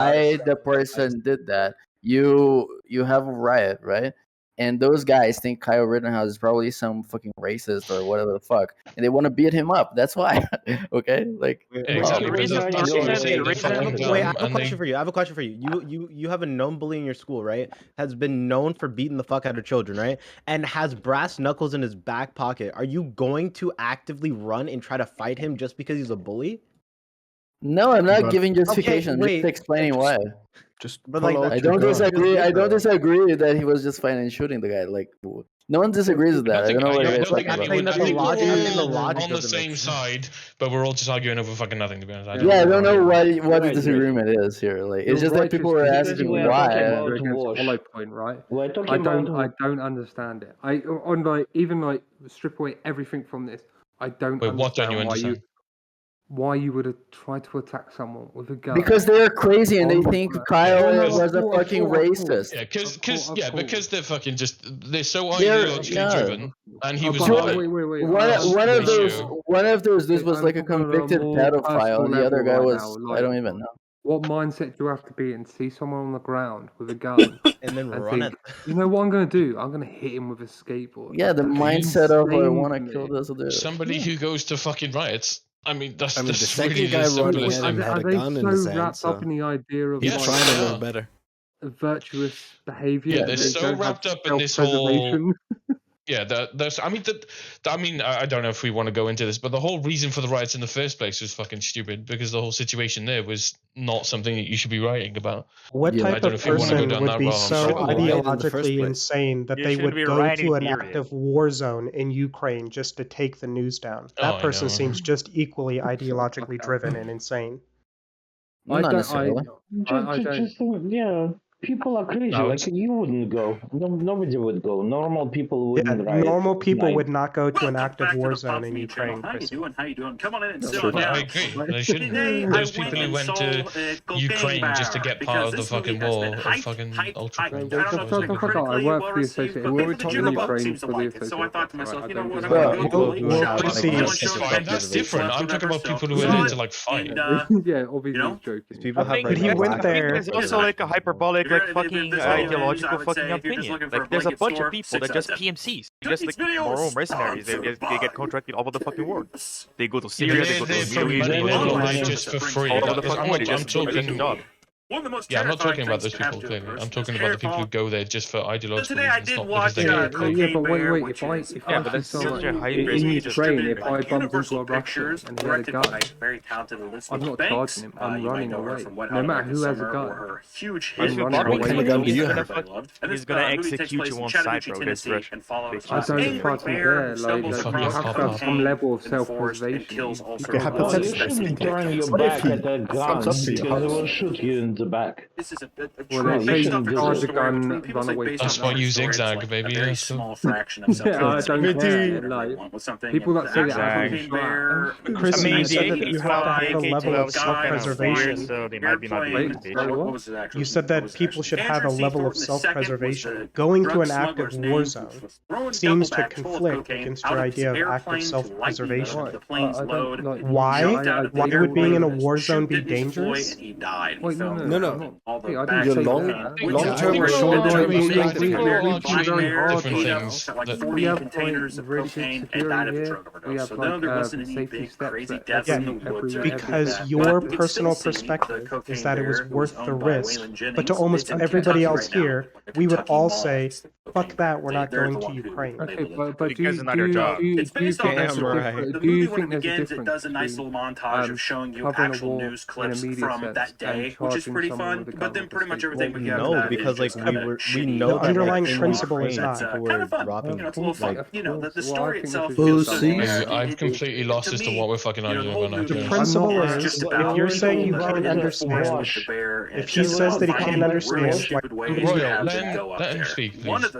why the person did that. You have a riot, right? And those guys think Kyle Rittenhouse is probably some fucking racist or whatever the fuck, and they want to beat him up. That's why. Okay, like Exactly. Wait, I have a and question for you. I have a question for you. You have a known bully in your school, right? Has been known for beating the fuck out of children, right? And has brass knuckles in his back pocket. Are you going to actively run and try to fight him just because he's a bully? no, I'm not giving justification. I'm wait, just explaining why. Just But, pull like, out I your don't gun. disagree. I don't bro. disagree that he was just fine and shooting the guy. Like, no one disagrees with that. I don't know what you guys talking about. saying that the logic- we're I think the all logic on the doesn't make same sense. side, but we're all just arguing over fucking nothing. To be honest, Yeah, I don't know what the Right, disagreement is here. Like, it's just You're that people righteous are because asking we're why. talking about against wash. Hollow Point, right? We're talking I about don't understand it. I on like even like strip away everything from this. I don't Wait, what don't you understand understand? why you would have tried to attack someone with a gun. Because they're crazy and they Oh, think yeah. Kyle Yeah, was a of course, fucking of course. racist. Yeah, Of course. because they're fucking they're so They're- ideologically yeah. driven, and he Oh, was but Sure. right. wait. One of those this was I'm like a talking on a convicted more pedophile, personal and the other level guy right was now, I don't like- even know. What mindset do you have to be in? See someone on the ground with a gun And then and run think, it. you know what I'm gonna do? I'm gonna hit him with a skateboard. Yeah, the That's mindset of I insane want to to me. kill this dude. Somebody who goes to fucking riots. I mean, that's I mean, the that's second really guy the running simplest in thing. and had Are a they gun in his so hand, wrapped up so in the idea of Yeah, he's like trying to yeah. live better. virtuous behavior? Yeah, and they're they so don't have wrapped up in this whole. self-preservation? Yeah, that's. I mean, I don't know if we want to go into this, but the whole reason for the riots in the first place was fucking stupid because the whole situation there was not something that you should be writing about. What Yeah. I type don't know of if you wanna go person down would that be route. so Shouldn't riot in the first ideologically place. insane that You they shouldn't would be go rioting, to an period. active war zone in Ukraine just to take the news down? Oh, That I person know. seems just equally ideologically driven and insane. Not necessarily. I don't. Just, yeah, people are crazy. No, Like you wouldn't go. Nobody would go. Normal people wouldn't riot. Normal people Like, would not go to an Welcome active back to war the zone Pop in Me Ukraine. channel. How you Chrissy. doing? How you doing? Come on in and sit Sure. on I down. agree. They shouldn't. Today, Those I people who went went to and saw, Ukraine Cocaine just to Bear, get part because of the this movie fucking has war been of hyped, fucking hyped. ultra. I don't know if it's been Shut the fuck up. I critically work well for the received, Associated. but We're maybe the talking general public Ukraine seems to for the like it. So I Associated thought to Press, myself, right? you know I what, don't I'm Well, gonna go to well, shot. Chrissy, You know, that's show fine. That's different. I'm talking about people who went there to like fight. Yeah, obviously you know, he's joking. People have But he like, went a lot- there- There's also like a hyperbolic, You're like gonna- fucking this whole news, I ideological would fucking say, if you're just opinion. looking for a Like there's a blanket bunch store, of people that just 6 PMCs. Today's Just like video moral is mercenaries. They sponsored get by contracted all over the fucking world. Boots. They go to Yeah, Syria, they go to they're the for Middle East, money. they They're go not to there just for free. all over the Because fucking world. I'm Just do talking. the job. One of the most Yeah, I'm not terrifying talking about things those to have people to a clearly. person I'm is talking about the people who hair go there just for ideological So today I reasons, did not watch because they get Cocaine yeah, but Bear, wait, which if I is see but that's someone such a high in risk. Ukraine, if I bump into Universal a Russian Pictures, and he had a directed gun, by very talented Elizabeth I'm not Banks. charging him. I'm You might running know her away. from Wet No Hot matter American who has a Summer gun. or her huge I'm hit. running Bobby, away. What kind of gun do you that have? I loved. And He's this gonna movie takes execute place you in on Chattahoochee, sight, bro. Tennessee, This and follows I this don't angry fucking bear care. who Like, stumbles Fuck you across have off, to have some cocaine level of in the forest and self-preservation. kills all You sorts have of to well, touch you dogs. shouldn't turn your What if back he at a gun comes up to you? because it will shoot you in the back. This is a Well, true they based say off a true charge a story gun, between people run say away based from That's off why a you true story, it's zigzag, like baby. a very Let's go. small fraction of Yeah, I don't self-preservation. care. Everybody Like, with something, people and that say the that actual I'm Cocaine Bear, Chrissy, I mean, you said the that you have to have a level of self-preservation. So they might be not Wait, able to be. sorry, what? What was it actually? You said What that was it people actually? should have a Andrew level of Seathorpe II was self-preservation. the Going drug to an smuggler's active name war who zone was throwing seems duffel to bags full of conflict cocaine against out your of idea of his active airplane to lighten self-preservation. the plane's load. Why? Jumped out of the Why would being in a airplane, war his zone chute be didn't deploy, dangerous? and he died. He Wait, fell No, no. from all the Hey, I bags didn't of say Your that. cocaine. long-term Which or is short-term why we effects think can that be we different bear things pulled out that- like We 40 have containers of really good cocaine and security died of a here. drug We overdose. have So no, there wasn't any safety big steps crazy that deaths in the every- woods or every- anything Because like that. your But we can personal still see perspective the cocaine is that it was bear who worth the owned by risk. Waylon But Jennings. to almost It's in everybody Kentucky else right now, here, the we would Kentucky all Mall. say, fuck that, we're not They're going the to one who Ukraine. labeled Okay, it. but do Because you, it's not do their you, job. do you, It's do you based off think that there's a story. right. difference? The Do you movie, think when it there's a begins, it difference does a nice between, little montage of showing you covering a actual war news in a clips media from sense that day, and which is charging pretty someone fun. with a But gun then with pretty a much skateboard? everything we get No, after that because is like just we kinda were, we shitty. know The that underlying like, in principle is Ukraine, not. people Kind were of fun. dropping You know, it's a little fun. like You know, the Well, I story think itself this feels is something. just Maybe I've completely lost as to what we're fucking you know, the arguing whole about now. movie to be The honest. principle is is, just if about you're saying you people can't that understand, with the bear and if he just says that he finding can't a understand really why stupid way Royal, to have let them him- go up let him there. speak, One please. of the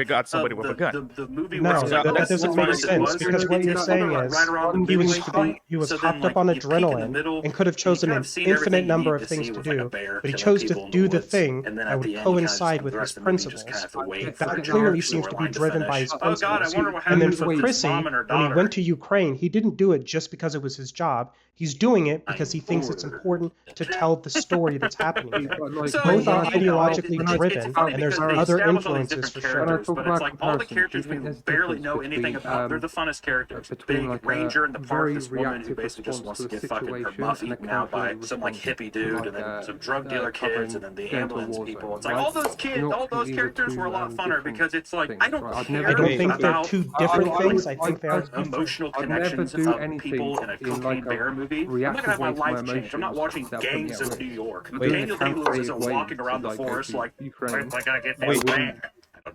they got somebody with a gun. The movie No, was that about doesn't as make long as it sense was, because and what then you're you saying know, is right around the he was midway point, he was so hopped then, up on like, you peek in the adrenaline middle, and could have you chosen kind an of seen everything infinite you number need of to things see to with, like, a do, bear but he killing chose people to in do the woods, thing and then that at would the end, you kind of coincide the with his rest of the movie, you just principles. kind of have to wait That for clearly the seems to be storyline driven by finish. his Oh God, I principles. wonder what And then happens for with his Chrissy, mom and her when he daughter. went to Ukraine, he didn't do it just because it was his job. He's doing it because he thinks it's important to tell the story that's happening there. But, like, So, Both are you know, ideologically when I- driven, funny and there's because they other establish all these influences different for When I characters, sure. talk but it's about like all the comparison, characters do you think we there's a barely difference know anything between, about. They're the funnest characters. between, Big like, Ranger in the a park, very this woman who reactive basically just response wants to to a get fucking her situation buff and a eaten out by calculated some like response hippie to, dude, like, and then some drug dealer kids, covering and then the dental ambulance war people. zone, It's like right? all those kids, Not all those completely characters were a lot funner different because it's like I don't things, right? I'd care never I don't do think that. they're two different things. I think they are different. emotional I'd never connections do of anything people in a in, cocaine like, a bear movie. I'm not reactive gonna have my way to my life change. I'm not emotions watching that put me Gangs at of risk. New York. But doing Daniel a Day-Lewis isn't calculated way walking around to, the like, go forest to like, Ukraine, I gotta get I this wouldn't man. I don't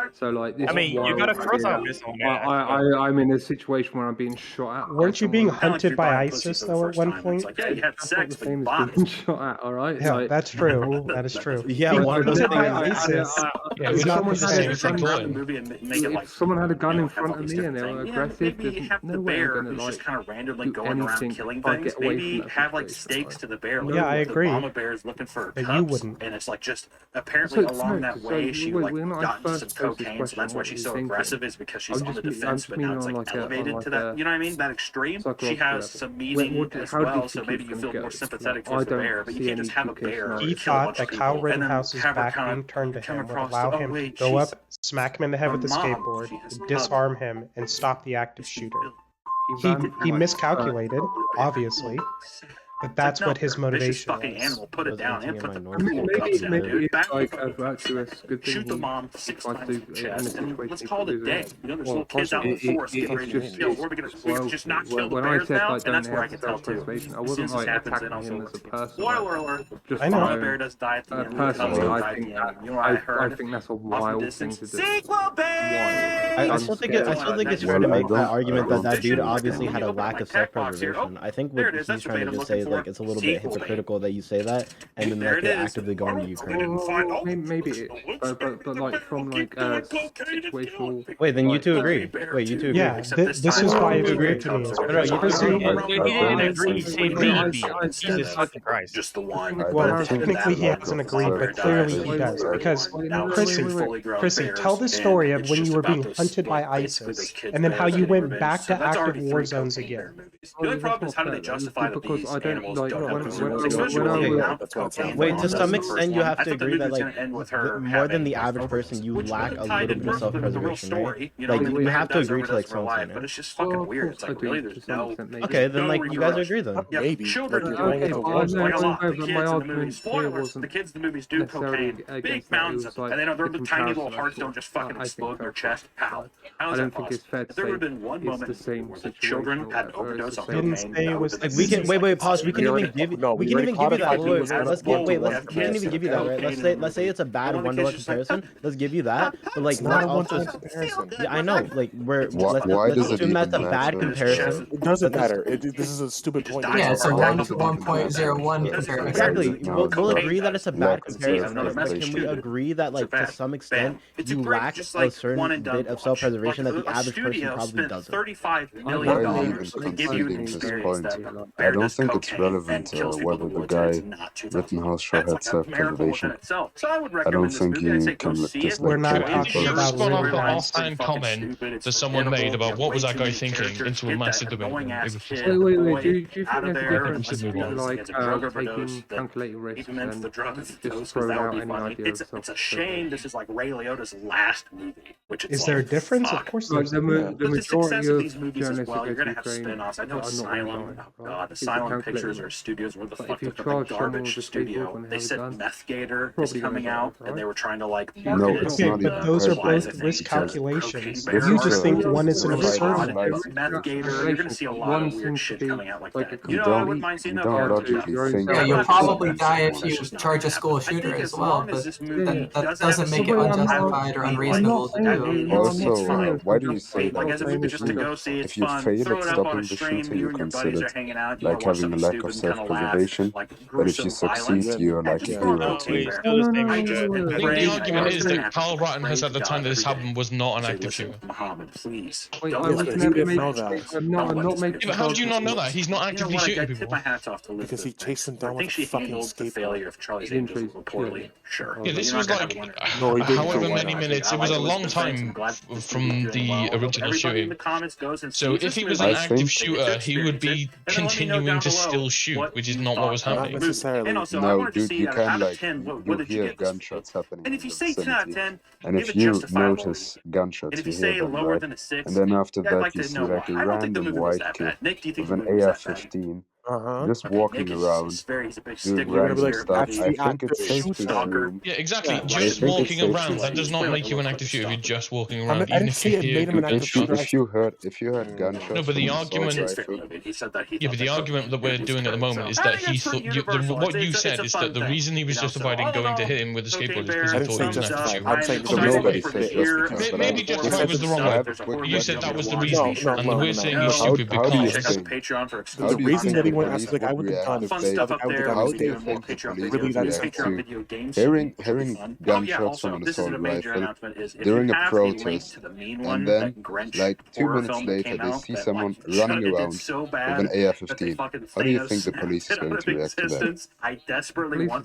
So like this. I mean, you gotta cross out this on there. I'm in a situation where I'm being shot at. Weren't you being hunted by ISIS though at one point? Like, yeah, you had sex, the but you same as being botched. shot at. All right. Yeah, Like, that's true. That is true. Yeah, Being one of those hunted by things. ISIS Yeah, is we not don't the someone had same. a gun The movie and make it like, if someone had a gun you know, in have front all of these me and different they were things. aggressive, Maybe there's have no the way I'm bear gonna who's like just kind of randomly do going around anything killing if I things. get away Maybe from that have like situation. stakes to the bear. Like, Yeah, I the agree. mama bear is looking for But cubs, you wouldn't. and it's like just apparently along that way she wait, like when I gotten some first posed this cocaine, so that's question, why what she's were so you thinking? aggressive is because she's I'm on the just defense, but now meaning it's on like like a- elevated on to like that. a You know what I mean? That extreme. She psychological has level. some meaning as How do you well, think so it's maybe you gonna feel go? more sympathetic I towards the don't bear, but you see can't any just have a two case bear scenarios. He kill a thought bunch that of Kyle people and then Rittenhouse's have her back kind being of turned to come him would across allow the, oh him to wait, go she's up, smack him in the head her with the mom. skateboard, She has cubs. disarm him, and stop the active shooter. He ran from, he like, miscalculated, obviously, But that's what his vicious motivation fucking was. animal. Put it down and put the Maybe it's like a virtuous good thing. shoot the mom he 6 tries times to in the chest, in a and situation let's he call could it a do day. that. You know, there's Well, little kids out in the forest getting ready to just kill. We're gonna just not kill the when I bears said now, like and that's don't where I have can tell too. self-preservation, I As soon wasn't as this like happens, then attacking also him as a person. spoiler alert. Just I know. The bear does die at the end. personally, Cubs I die at think the end. You know what I I heard? think that's a Off the wild thing distance. to do. Sequel I still think it's fair to make that argument that dude obviously had a lack of self-preservation. I think what he's trying to just say is like it's a little bit hypocritical that you say that and then like you're actively going to Ukraine. Well, maybe, but like from like a situational. Wait, then you two agree. Wait, you two agree. Yeah, this is why it's weird to me. He didn't agree. He said maybe. Jesus fucking Christ. Just the one. Well, technically he hasn't agreed, but clearly he does. Because, Chrissy, tell the story of when you were being hunted by ISIS, and then how you went back to active war zones again. The only problem is how do they justify that these animals Wait, to some extent you have to agree that like more than the average person, you lack a little bit of self-preservation, right? Like you have to agree to like some extent. But it's just fucking weird. It's like really there's no. Okay, then like you guys agree then. Yeah, Maybe. children Like, do you're it. going Like a lot. The my kids in the argument movies, here spoilers, wasn't the kids in the movies do cocaine, big mountains, and then their tiny little hearts don't just fucking explode in their chest. How? How is that possible? If there would have been one moment where the children had an overdose on Didn't cocaine, say it was Like we can wait, pause. We can even give you that. We can even give you that, right? Let's say it's a bad 1-to-1 comparison. Let's give you that. But like not a also, one-to-one comparison. yeah, I know. Like let's does it assume that's a even bad matter? comparison. It doesn't matter. This is a stupid point. Yeah, it's a 1-to-1.01 comparison. Exactly. We'll agree that it's a bad Lack of comparison. But self-preservation. can we agree that like to some extent you lack a certain bit of self-preservation that the average person probably doesn't? $35 Why million are you even to give you conceding the this experience point? that I don't think it's relevant whether the guy Rittenhouse Shaw had self-preservation. So I would I recommend don't this think movie. I'd you say go can see it. just We're not like If talking you about spun off an real offhand comment that someone made about what was that guy thinking into a massive debate, then it was just Wait. Do you think there's a difference between like taking calculated risks and just throwing out any idea of It's a shame this is like Ray Liotta's last movie. Which Is there a difference? Of course there's. the But the success majority of of these movies as journalists well, who you're go gonna to have Ukraine spin-offs. I know are not Asylum, really oh god, It's Asylum calculated. Pictures or studios were the But fuck if you up the charge someone garbage with studio. people and They have it said done, Meth Gator is probably coming gonna out, go, and they right? were trying to like No, market it it's Okay, not as even but those are credible. both risk calculations. Cocaine You bear. just think one is an Right. absurd. Right. Meth Gator. You're gonna see a lot One of weird seems shit to be coming out like like that. a You know, I wouldn't mind You seeing that. don't horror logically stuff. think Yeah, you'll that probably it's die if just you one. charge a school I think shooter as as well, long as but this movie that doesn't make it unjustified or unreasonable to do. Also, why do you say like that? as a movie just to go see? It's If you fun. fail Throw at it up on stopping a the stream. shooting, You you and your buddies consider are hanging out. You like watch having a something lack stupid of and kind of laugh. self-preservation. Like But if you gruesome succeed, violence. you're like a Just throw it hero out too. there. I think the argument is that Carl Rittenhouse at the time that this happened was not an active shooter. Muhammad, please. Wait, Don't I let was this never get made. know that. I'm not making. Yeah, but how do you not know that? He's not actively shooting I tip people. my hats off to Because he Elizabeth. chased him I down think with she a fucking handled the skateboard. failure of Charlie's Angels poorly. Sure. Yeah, this You're was not gonna like, have one. No, he didn't. however Why many not? minutes, it was a long time from the original shooting. So if he was an active shooter, he would be continuing to still shoot, which is not what was Not happening. necessarily. No, dude, you can like you hear gunshots happening in the vicinity, and if you notice gunshots, you hear them, right? And then after that, you see like a random white kid with an AR-15 just walking around doing random stuff. I think it's safe to assume. Yeah, exactly. I Just think walking it's safe around, to that does not make you an active shooter if you're just walking around. I Even didn't if say you it hear made him an active shooter. If you heard gunshots, No, but the from an assault argument- rifle, Yeah, but the argument that we're doing at the moment is that he thought. What you said is that the reason he was justified in going to hit him with the skateboard is because I he didn't thought he say was an active justified. shooter. I'm saying so nobody said justified. Maybe justified was the wrong word. You said that was the reason, and we're saying he's stupid How do you because. think? The reason that he went after the guy with the gun, How do you think the police would react to hearing gunshots from an assault rifle during a protest, and then, like 2 minutes later, they see someone running around with an AR-15? How do you think the police is going to react to that?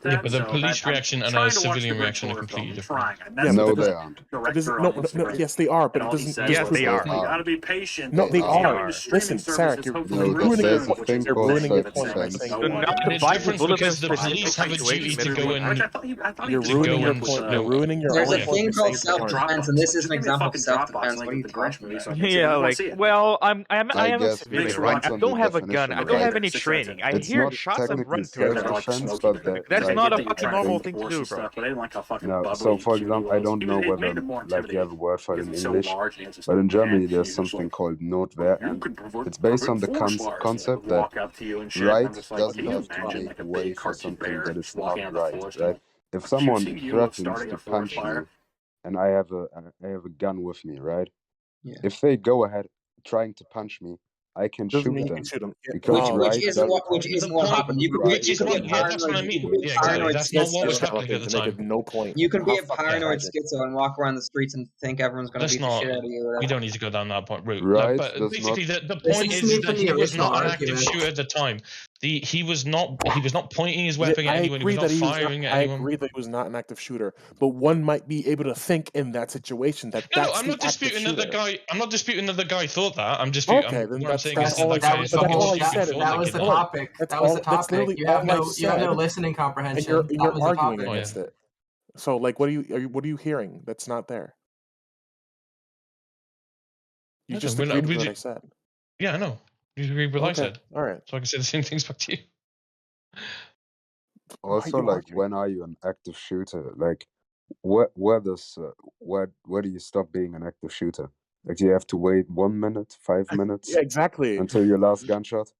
Yeah, but the police reaction and a civilian reaction are completely different. Yeah, No, but they aren't. no, yes, they are, but it doesn't. Yes, they are. They are. Gotta be patient. No, they They are. are. Listen, Sarah, you're No, ruining there's the a thing point. called ruining your self point by defense. saying Do you're not And it's advise different bullet in because the specific police have a duty situations. to go and you're to ruining go your and point. you You're know. ruining your There's own a point thing by called saying you aren't. self-defense, and this is an example of self-defense. What are you talking about? Yeah, like, well, I am I a guess civilian, it right? depends I on the don't have a gun. definition I of don't have right. any training. I It's hear not shots and technically run to it. self-defense, but That's like not a I fucking normal think thing to do, bro. no. So for example, I don't know whether like you have a word for it in English, but in Germany there's something called Notwehr. It's based on the concept that right doesn't have to make way for something that is not right. Right? If someone threatens to punch you, and I have a gun with me, right? Yeah. If they go ahead trying to punch me, I can Doesn't shoot mean you them can shoot them. because Which right isn't what The happened. You could right Which is be a what, yeah, that's what I paranoid. You mean. could be a Yeah, exactly. paranoid That's not what was schizo. happening at the to make time. it no point. You can be How a fucking paranoid tragic. schizo and walk around the streets and think everyone's going to Let's beat the not. shit out of you. Or We whatever. don't need to go down that route. No, right but does basically, not the This point is is me that from the he was original not an active argument. shooter at the time. He was not pointing his weapon Yeah, at I anyone. He was agree not that he was not. firing at I anyone. agree that he was not an active shooter, but one might be able to think in that situation that No, that's I'm the not active disputing that the shooter. guy. I'm not disputing that the guy thought that. I'm disputing. Okay, then What I'm saying is that's that all I that guy said. is But that's fucking all I stupid said. for That was thinking the that. topic. That's That was all. the That's topic. literally You have all I no said. listening And comprehension. you're That was the arguing topic. against it. So like, what are you hearing that's not there? You just Listen, agreed with what I said. Yeah, I know. You agree with what I Okay, said. all right. So I can say the same things back to you. also like when are you an active shooter? Like where do you stop being an active shooter? Like do you have to wait 1 minute, 5 minutes Yeah, exactly. until your last gunshot?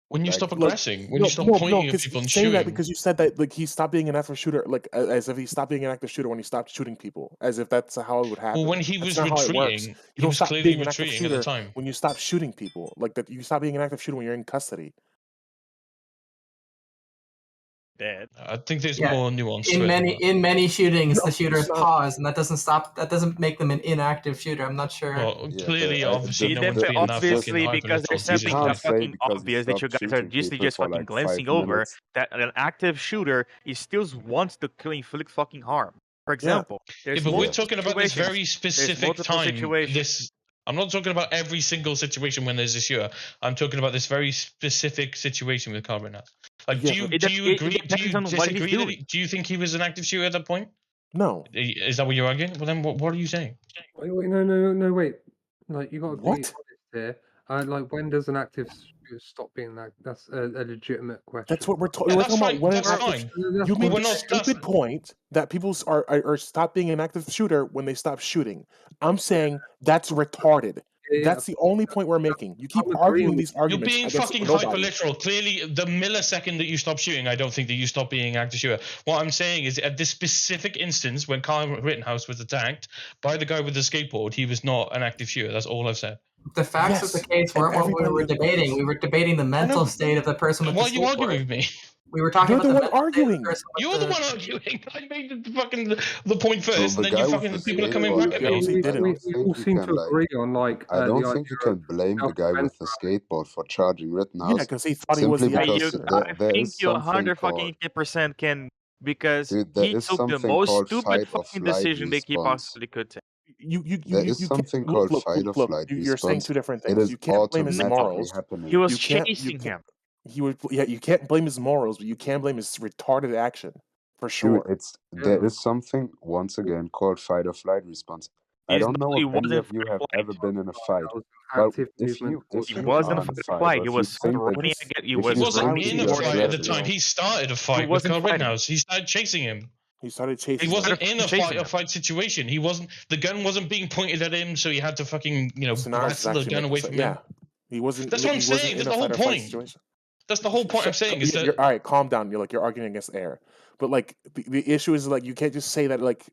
When you Like, stop aggressing, when you stop no, pointing at because people and saying that shooting. because you said that like he stopped being an active shooter, like as if he stopped being an active shooter when he stopped shooting people, as if that's how it would happen. Well, when he That's was not how it works. retreating, You he don't was stop clearly being an active retreating at the shooter time. when you stop shooting people. Like that, you stop being an active shooter when you're in custody. Dead. I think there's Yeah. more nuance to In it. many shootings, No, the shooter it's is not. paused, and that doesn't make them an inactive shooter. I'm not sure. Well, yeah, clearly, obviously, no one's the- being that fucking Obviously, because there's hyper-literal. you something can't say fucking because he obvious that you stopped guys are shooting just people for fucking like glancing 5 over minutes. that an active shooter he still wants to inflict fucking harm. For Yeah. example, Yeah, there's but we're multiple talking about this situations. very There's specific multiple time. situations. I'm not talking about every single situation when there's a shooter. I'm talking about this very specific situation with Carl Rittenhouse. Like, Yeah, do you but- do you It agree? Do depends you on what he's disagree? That doing. do you think he was an active shooter at that point? No. Is that what you're arguing? Well, then what are you saying? Wait, no, wait. Like, you got to be What? honest here. Like, when does an active shooter stop being that? That's a legitimate question. That's what we're Yeah, talking. We're that's talking fine. about when an That's active. fine. You made We're the not- stupid point that people are stop being an active shooter when they stop shooting. I'm saying that's retarded. Yeah. That's the only point we're making. You keep I'm agreeing arguing with these You're arguments being against fucking nobody. hyper-literal. Clearly, the millisecond that you stop shooting, I don't think that you stop being an active shooter. What I'm saying is, at this specific instance, when Kyle Rittenhouse was attacked by the guy with the skateboard, he was not an active shooter. That's all I've said. The facts of the case weren't what we everybody were agrees. debating. We were debating the mental state of the person with Why are the you arguing skateboard. with me? We were talking You're about the one mental state of the arguing. person with You're the one arguing. I made the point So first, the and then guy you with fucking the people are coming skateboard, back I at don't, me. He I didn't. don't We think all you seem can to like. agree on like I don't the think you idea of can blame the guy with the skateboard for charging Yeah, Rittenhouse because he thought he was simply the active because shooter. I there think is you something called 100% can, because dude. There he is took the something most called stupid fight or fucking flight decision that he response. possibly could take. There is You something can't called fight or flight You're saying response. two different It things. is You can't blame his automatically morals. happening. He was You can't. chasing him. You can't blame his morals, but you can blame his retarded action for Dude, sure. there is something once again called fight or flight response. I don't know He if any wasn't of you fight or have flight. ever been in a fight, that was but active if movement. He you wasn't are a in a fight or fight, flight. or He if you was think that running. He if was He you wasn't think running in to a your towards fight him. at the adrenaline, time. He started a He fight with wasn't Carl fighting. Rittenhouse. He started chasing him. He started He chasing him. wasn't in a chasing fight or him. fight situation. He wasn't. The gun wasn't being pointed at him, so he had to fucking So now it's wrestle the actually gun making away sense. from Yeah, him. he wasn't. That's what I'm He wasn't saying. in That's a the whole fight or flight point. situation. That's the whole point I'm saying is that You're, all right, calm down. You're arguing against air, but like the issue is like you can't just say that like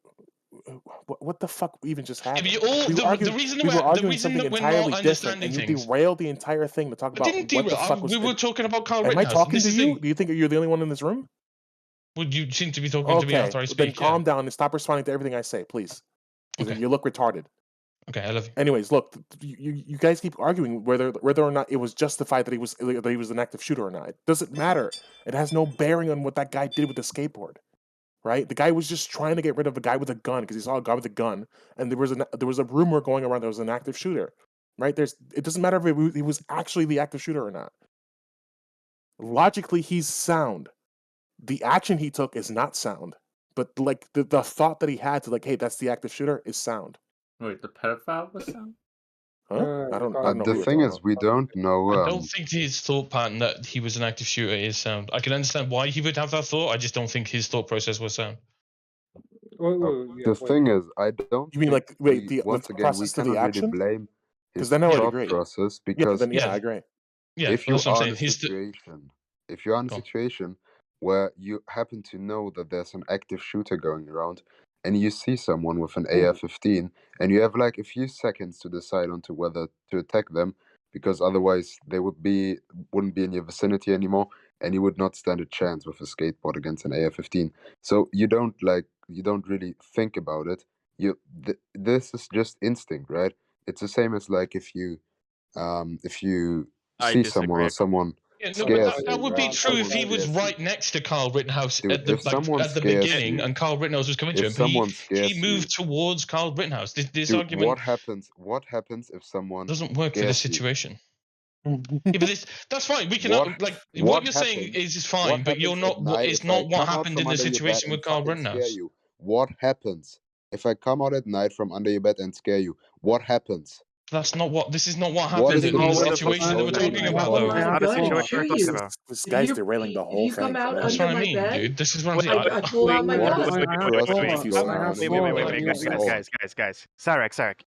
what the fuck even just happened. if you all We were the arguing, reason we were that the arguing reason something that we're entirely not different, understanding and you things. derailed the entire thing to talk I about didn't what the derail. fuck was. We were talking about Carl Am I Rittenhouse. talking This to is you? the Do you think you're the only one in this room? Would you seem to be talking to me Okay, after I well, then speak? calm down and stop responding to everything I say, please. Because Okay. you look retarded. Okay, I love you. Anyways, look, you guys keep arguing whether or not it was justified that he was an active shooter or not. It doesn't matter. It has no bearing on what that guy did with the skateboard, right? The guy was just trying to get rid of a guy with a gun because he saw a guy with a gun, and there was a rumor going around that was an active shooter, right? It doesn't matter if he was actually the active shooter or not. logically he's sound. The action he took is not sound, but like the thought that he had to like, hey, that's the active shooter is sound. Wait, the pedophile was sound? Huh? I don't know. The thing is, we don't know. I don't think his thought pattern that he was an active shooter is sound. I can understand why he would have that thought. I just don't think his thought process was sound. The thing is, I don't. You mean like wait, the we process to the cannot action? really blame his then I would thought agree. process Yeah, because then I agree. Yeah, if you that's what are I'm in a saying. situation, if you're in a situation where you happen to know that there's an active shooter going around, and you see someone with an AR-15, and you have like a few seconds to decide onto whether to attack them, because otherwise they wouldn't be in your vicinity anymore, and you would not stand a chance with a skateboard against an AR-15. So you don't really think about it. This is just instinct, right? It's the same as like if you see someone or someone scares you, that would be right? true if he was right next to Carl Rittenhouse at the beginning, and Carl Rittenhouse was coming to him. But he moved towards Carl Rittenhouse. This argument. What happens if someone doesn't work for this situation? Yeah, but that's fine. We can what you're saying is fine, but you're not. It's not what happened in the situation with Carl Rittenhouse. What happens if I come out at night from under your bed and scare you? What happens? That's not what. This is not what happened in the situation that we're talking about, though. Not the situation we're talking about. This guy's derailing the whole thing. That's what I mean, dude. This is what I'm saying. I pull out my gun. Wait, guys. Sarek.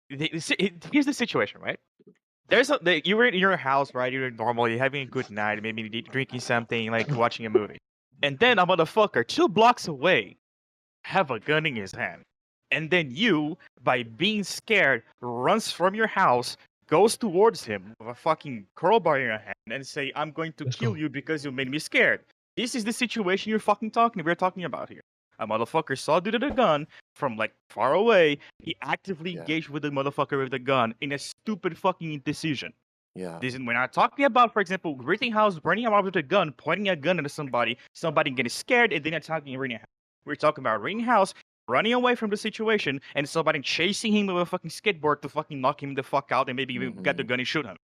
Here's the situation, right? You were in your house, right? You're normal. You're having a good night, maybe drinking something, like watching a movie, and then a motherfucker 2 blocks away have a gun in his hand. And then you, by being scared, runs from your house, goes towards him with a fucking crowbar in your hand, and say, "I'm going to kill you because you made me scared." This is the situation we're talking about here. A motherfucker saw dude with a gun from like far away. He actively engaged with the motherfucker with the gun in a stupid fucking decision. Yeah. We're not talking about, for example, Rittenhouse burning him out with a gun, pointing a gun at somebody getting scared, and then attacking Rittenhouse. We're talking about Rittenhouse running away from the situation, and somebody chasing him with a fucking skateboard to fucking knock him the fuck out and maybe even get the gun and shoot him.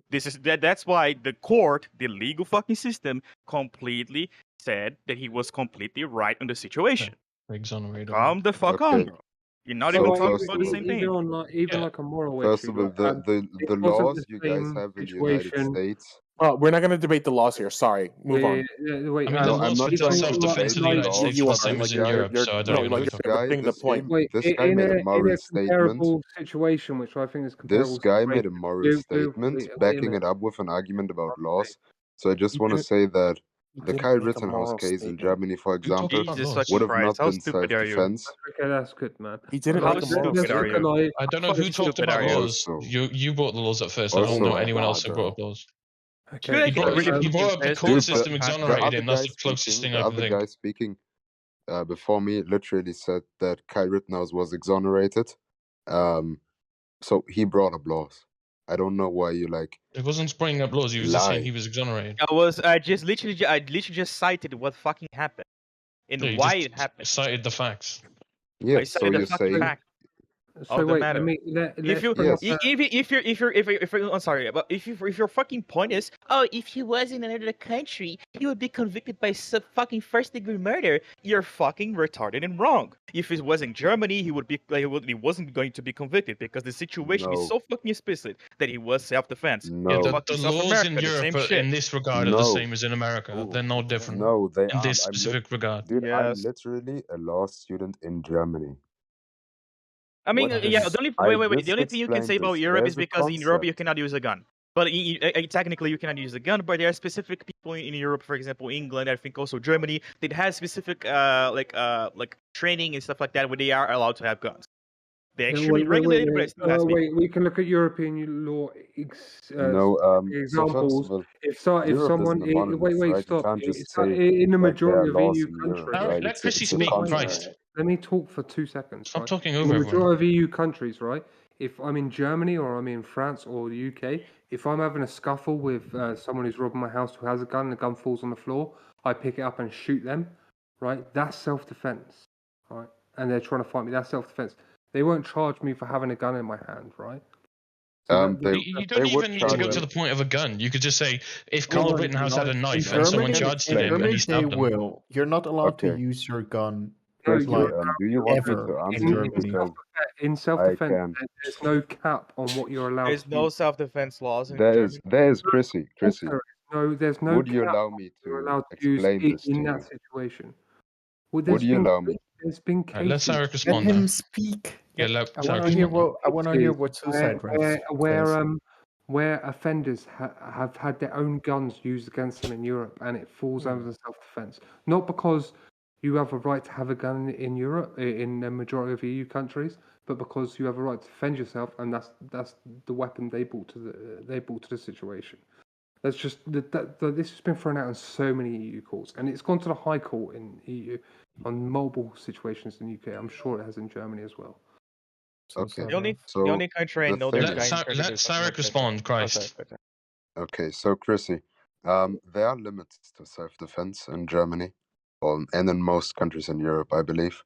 That's why the court, the legal fucking system, completely said that he was completely right on the situation. Exonerated. Come the fuck on, bro. You're not even talking about the same thing. Even like a moral First issue. of all, the laws you guys have in the United States. Well, we're not going to debate the laws here. Sorry. Move on. Wait, I mean, the laws for self-defense in the United States are the same as in Europe, so I don't even know. This guy made a moral statement. Situation, which I think is comparable. This guy made a moral statement, backing it up with an argument about laws. So I just want to say that the Kyle Rittenhouse case in Germany, for example, would have not been self-defense. Okay, that's good, man. He didn't make a moral statement. I don't know who talked about laws. You brought the laws at first. I don't know anyone else who brought up laws. Okay. You brought up the court system exonerated him. That's the closest thing I can think. The other guy speaking before me literally said that Kyle Rittenhouse was exonerated. So he brought up laws. I don't know why you like. It wasn't bringing up laws. He was just saying he was exonerated. I literally just cited what fucking happened and why it happened. Cited the facts. Yeah, so you're saying. So wait, I mean, if I'm sorry, but if your fucking point is, if he was in another country, he would be convicted by fucking first-degree murder, you're fucking retarded and wrong. If it was in Germany, he wasn't going to be convicted because the situation is so fucking explicit that he was self-defense. No. Yeah, the laws in Europe in this regard are the same as in America. They're no different. No, they in this specific regard. Dude, I'm literally a law student in Germany. I mean, the only thing you can say about Europe is because in Europe you cannot use a gun. But technically you cannot use a gun, but there are specific people in Europe, for example, England, I think also Germany, that has specific like training and stuff like that where they are allowed to have guns. They actually regulated, but it still has to be. We can look at European law examples. So if someone stop. In the majority of EU countries, let Chrissy speak, Christ. Let me talk for 2 seconds. Stop talking over everyone. In the majority of EU countries, right? If I'm in Germany or I'm in France or the UK, if I'm having a scuffle with someone who's robbing my house who has a gun and the gun falls on the floor, I pick it up and shoot them, right? That's self-defense, right? And they're trying to fight me. That's self-defense. They won't charge me for having a gun in my hand, right? You don't even need to go to the point of a gun. You could just say, if Carl Rittenhouse had a knife and someone charged at him and he stabbed him. Will. You're not allowed to use your gun Chris, like do you want me ever to in answer you? Germany. Because In I self-defense, can. there's no cap on what you're allowed There's to no use. self-defense laws in There Germany. is Chrissy. No, there's no Would you cap allow on me what you're to allowed to use explain this to in that you? situation. Well, Would you allow me? There's been Right, let cases. Sarek Let respond now. him speak. Yeah, let I Sarek want to hear respond now. what I want to hear what suicide rifles Where offenders have had their own guns used against them in Europe, and it falls under self-defense. Not because you have a right to have a gun in Europe, in the majority of EU countries, but because you have a right to defend yourself, and that's the weapon they brought to the situation. That's just this has been thrown out in so many EU courts, and it's gone to the High Court in EU on multiple situations in the UK. I'm sure it has in Germany as well. Okay. The only country I know thing that's is- trying to Let do something Sarek like respond, that. Christ. Okay. Okay, so Chrissy, there are limits to self-defense in Germany, and in most countries in Europe, I believe.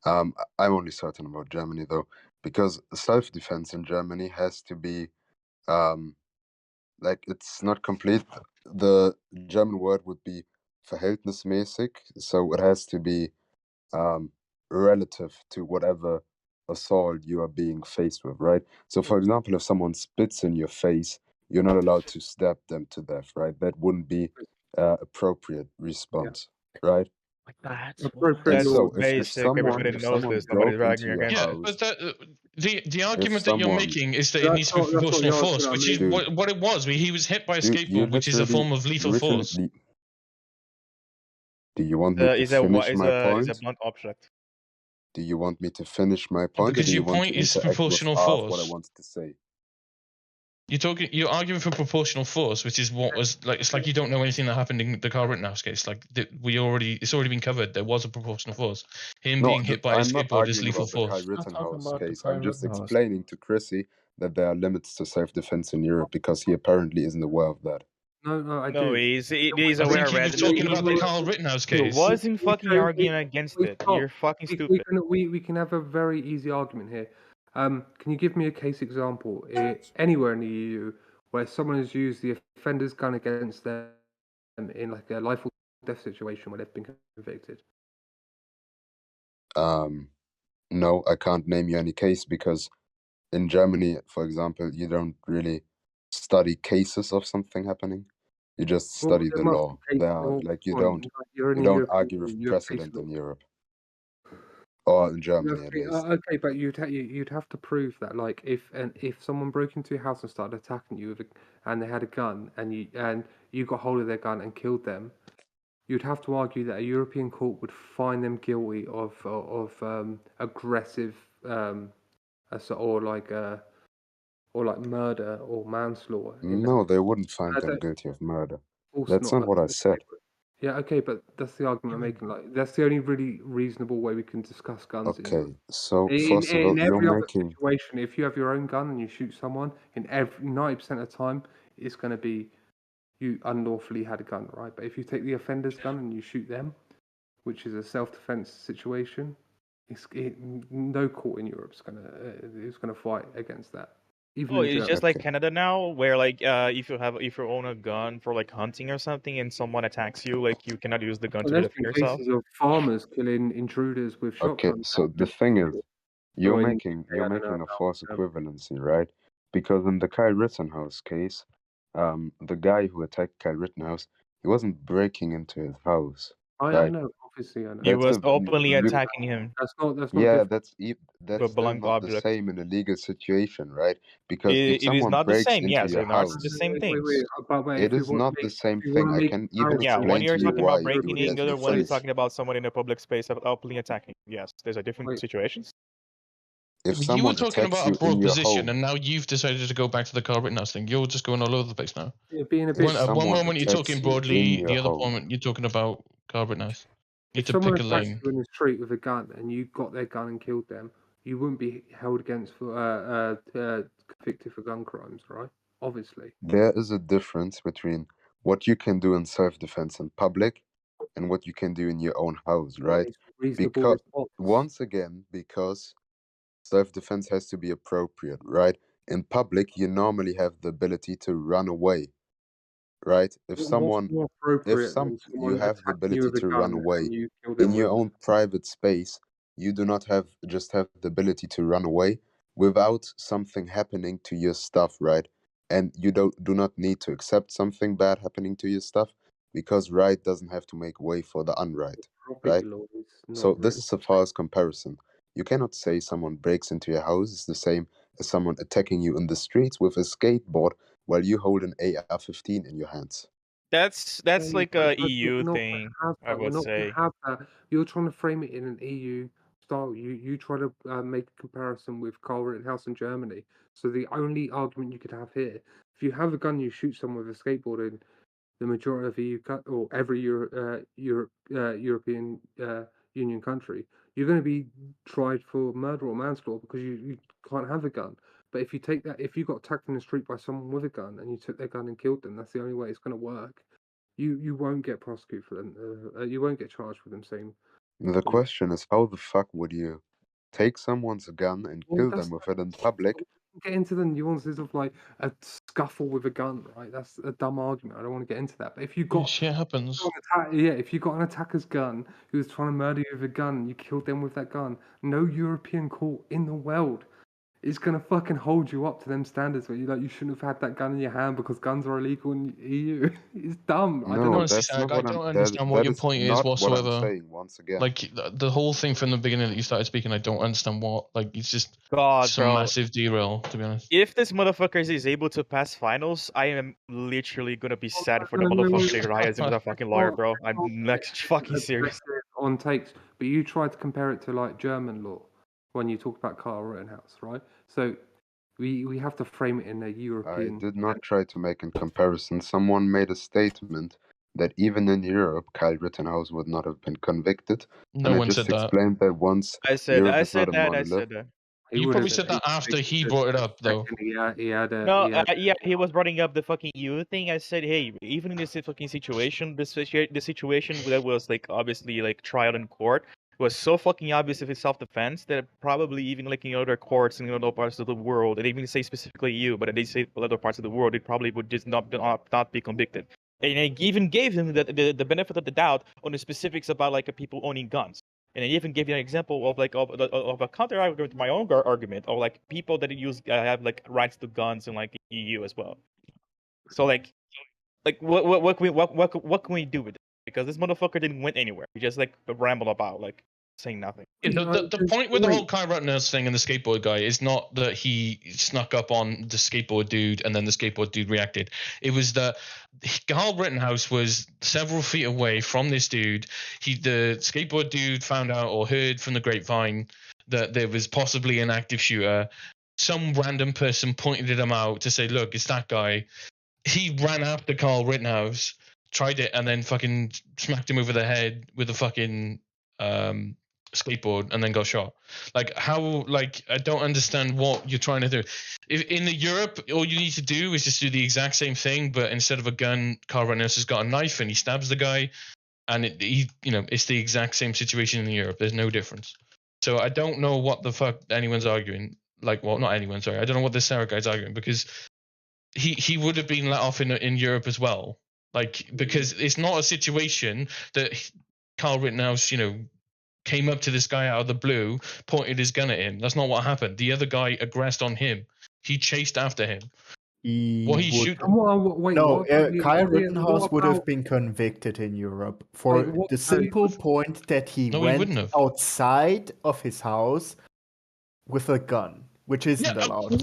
I'm only certain about Germany though, because self-defense in Germany has to be, like, it's not complete. The German word would be verhältnismäßig, so it has to be relative to whatever assault you are being faced with, right? So, for example, if someone spits in your face, you're not allowed to stab them to death, right? That wouldn't be appropriate response, right? That's So if basic. Everybody knows someone this. Nobody's broke into arguing your against Yeah, house, but the argument that you're someone- making is that it needs to be proportional force, which is Dude. what it was. He was hit by a you skateboard, which is a literally- form of lethal literally- force. Do you want me to Is finish my a point? blunt object. Do you want me to finish my point, or Because do you your want point to is interact with proportional half what I force. wanted to say? You're arguing for proportional force, which is what was like. It's like you don't know anything that happened in the Carl Rittenhouse case. Like it's already been covered. There was a proportional force. Him No, being hit by a I'm not skateboard is arguing lethal about the Kai force. Rittenhouse about the case. Kai I'm just Rittenhouse. explaining to Chrissy that there are limits to self-defense in Europe because he apparently isn't aware of that. No, I No, do. he's I aware think he of was it. talking about the Carl Rittenhouse He case. wasn't fucking arguing against it. You're fucking stupid. We can have a very easy argument here. Can you give me a case example anywhere in the EU where someone has used the offender's gun against them in like a life or death situation where they've been convicted? No, I can't name you any case because in Germany, for example, you don't really study cases of something happening. You just study the law. There are, like, you don't argue with precedent in Europe or in Germany at least. Okay, but you'd have to prove that, like, if someone broke into your house and started attacking you and they had a gun and you got hold of their gun and killed them, you'd have to argue that a European court would find them guilty of aggressive assault or like murder or manslaughter. No, they wouldn't find them guilty of murder. Also That's not what I said. Yeah, okay, but that's the argument I'm making. Like, that's the only really reasonable way we can discuss guns. Okay, so in first of all, in every you're other making situation, if you have your own gun and you shoot someone, in every 90% of the time, it's going to be you unlawfully had a gun, right? But if you take the offender's gun and you shoot them, which is a self-defense situation, no court in Europe is gonna fight against that. Even Oh, in it's Germany. just like Canada now, where like if you own a gun for like hunting or something, and someone attacks you, like you cannot use the gun to There's defend been yourself. cases of farmers killing intruders with Okay, shotguns. so the thing is, you're Going- making I don't know a how, false equivalency, right? Because in the Kai Rittenhouse case, the guy who attacked Kai Rittenhouse, he wasn't breaking into his house, I right? know, obviously, I know. He was openly attacking him. That's not Yeah, different. that's still blunt not the object. same in a legal situation, right? Because if It is someone not the breaks same. into Yes, your they're not house, the same Wait, things. but it if you is wanna not the make- same if you wanna thing. I make can even Yeah, explain one to you're you talking why about you do breaking it in, as the you other one is phrase. talking about someone in a public space openly attacking. Yes, there's a different situations. If You were someone talking attacks about you a broad in your position, home, and now you've decided to go back to the Carl Rittenhouse thing. You're just going all over the place now. being a bit. At one someone moment you're attacks talking you in broadly, your the other home. moment you're talking about Carl Rittenhouse. You need If to someone pick a attacks lane. you in the street with a gun and you got their gun and killed them, you wouldn't be held against for convicted for gun crimes, right? Obviously. There is a difference between what you can do in self-defense in public and what you can do in your own house, right? It's a reasonable Because response. once again, because self-defense has to be appropriate, right? In public, you normally have the ability to run away, right? If What's someone, more if appropriate some, than you someone have the attacking you ability with a to run gun away and you kill in them your with own private space. You do not have just have the ability to run away without something happening to your stuff, right? And you do not need to accept something bad happening to your stuff because right doesn't have to make way for the unright, right? property law is So not this really. is a false comparison. You cannot say someone breaks into your house is the same as someone attacking you in the streets with a skateboard while you hold an AR-15 in your hands. That's like a EU thing, I We're would not going say. to have that. You're trying to frame it in an EU style. You try to make a comparison with Karl Rittenhouse in Germany. So the only argument you could have here, if you have a gun, you shoot someone with a skateboard in the majority of EU or every European Union country, you're going to be tried for murder or manslaughter because you can't have a gun. But if you take that, if you got attacked in the street by someone with a gun and you took their gun and killed them, that's the only way it's going to work. You won't get prosecuted for them. You won't get charged with them saying. The question is, how the fuck would you take someone's gun and Well, kill them with it in public? Get into the nuances of like a scuffle with a gun, right? That's a dumb argument. I don't want to get into that. But if you got shit happens. if you got an attacker's gun who was trying to murder you with a gun and you killed them with that gun, no European court in the world is gonna fucking hold you up to them standards where you shouldn't have had that gun in your hand because guns are illegal in the EU. It's dumb. I don't No, know. that's not I what don't I'm. understand what That your is point is not what I'm whatsoever. saying. Once again, Like the whole thing from the beginning that you started speaking, I don't understand what. Like it's just God, some bro. massive derail, to be honest. If this motherfucker is able to pass finals, I am literally gonna be sad for the no, motherfucking riots with a fucking lawyer, bro. I'm next fucking serious. On takes, but you tried to compare it to like German law when you talked about Karl Rittenhouse, right? So we have to frame it in a I European. did not try to make a comparison. Someone made a statement that even in Europe, Kyle Rittenhouse would not have been convicted, No and I one just said that. explained that once Europe is not a monolith. You probably said that after he brought it up, though. He was bringing up the fucking EU thing. I said, hey, even in this fucking situation, the situation that was like obviously like trial in court was so fucking obvious if it's self-defense that probably even like in other courts in other parts of the world, they didn't say specifically EU, but they say other parts of the world, it probably would just not be convicted. And I even gave him the benefit of the doubt on the specifics about like people owning guns. And I even gave you an example of like of a counter argument to my own argument of like people that use have like rights to guns in like EU as well. So like what can we do with it? Because this motherfucker didn't win anywhere. He just like rambled about like saying nothing. The point with the whole Kyle Rittenhouse thing and the skateboard guy is not that he snuck up on the skateboard dude and then the skateboard dude reacted. It was that Kyle Rittenhouse was several feet away from this dude. The skateboard dude found out or heard from the grapevine that there was possibly an active shooter. Some random person pointed him out to say, look, it's that guy. He ran after Kyle Rittenhouse, tried it, and then fucking smacked him over the head with a fucking skateboard and then got shot. Like how? Like I don't understand what you're trying to do. If in Europe, all you need to do is just do the exact same thing, but instead of a gun, Kyle Rittenhouse has got a knife and he stabs the guy, and it's the exact same situation in Europe. There's no difference. So I don't know what the fuck anyone's arguing. Like, well, not anyone. Sorry, I don't know what this Sarah guy's arguing because he would have been let off in Europe as well. Like because it's not a situation that Kyle Rittenhouse, came up to this guy out of the blue, pointed his gun at him. That's not what happened. The other guy aggressed on him. He chased after him. Kyle Rittenhouse would have been convicted in Europe for the simple point that he went outside of his house with a gun, which isn't allowed.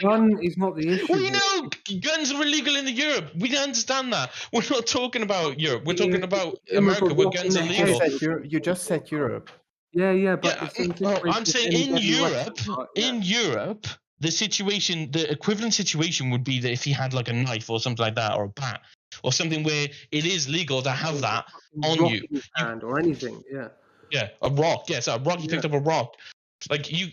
Gun is not the issue. We know guns are illegal in Europe. We understand that. We're not talking about Europe. We're talking about America where guns are legal. You just said Europe. Yeah, but I'm saying in Europe, the equivalent situation would be that if he had like a knife or something like that, or a bat, or something where it is legal to have that on you, or anything. Yeah, a rock. Yes, a rock. You picked up a rock. Like you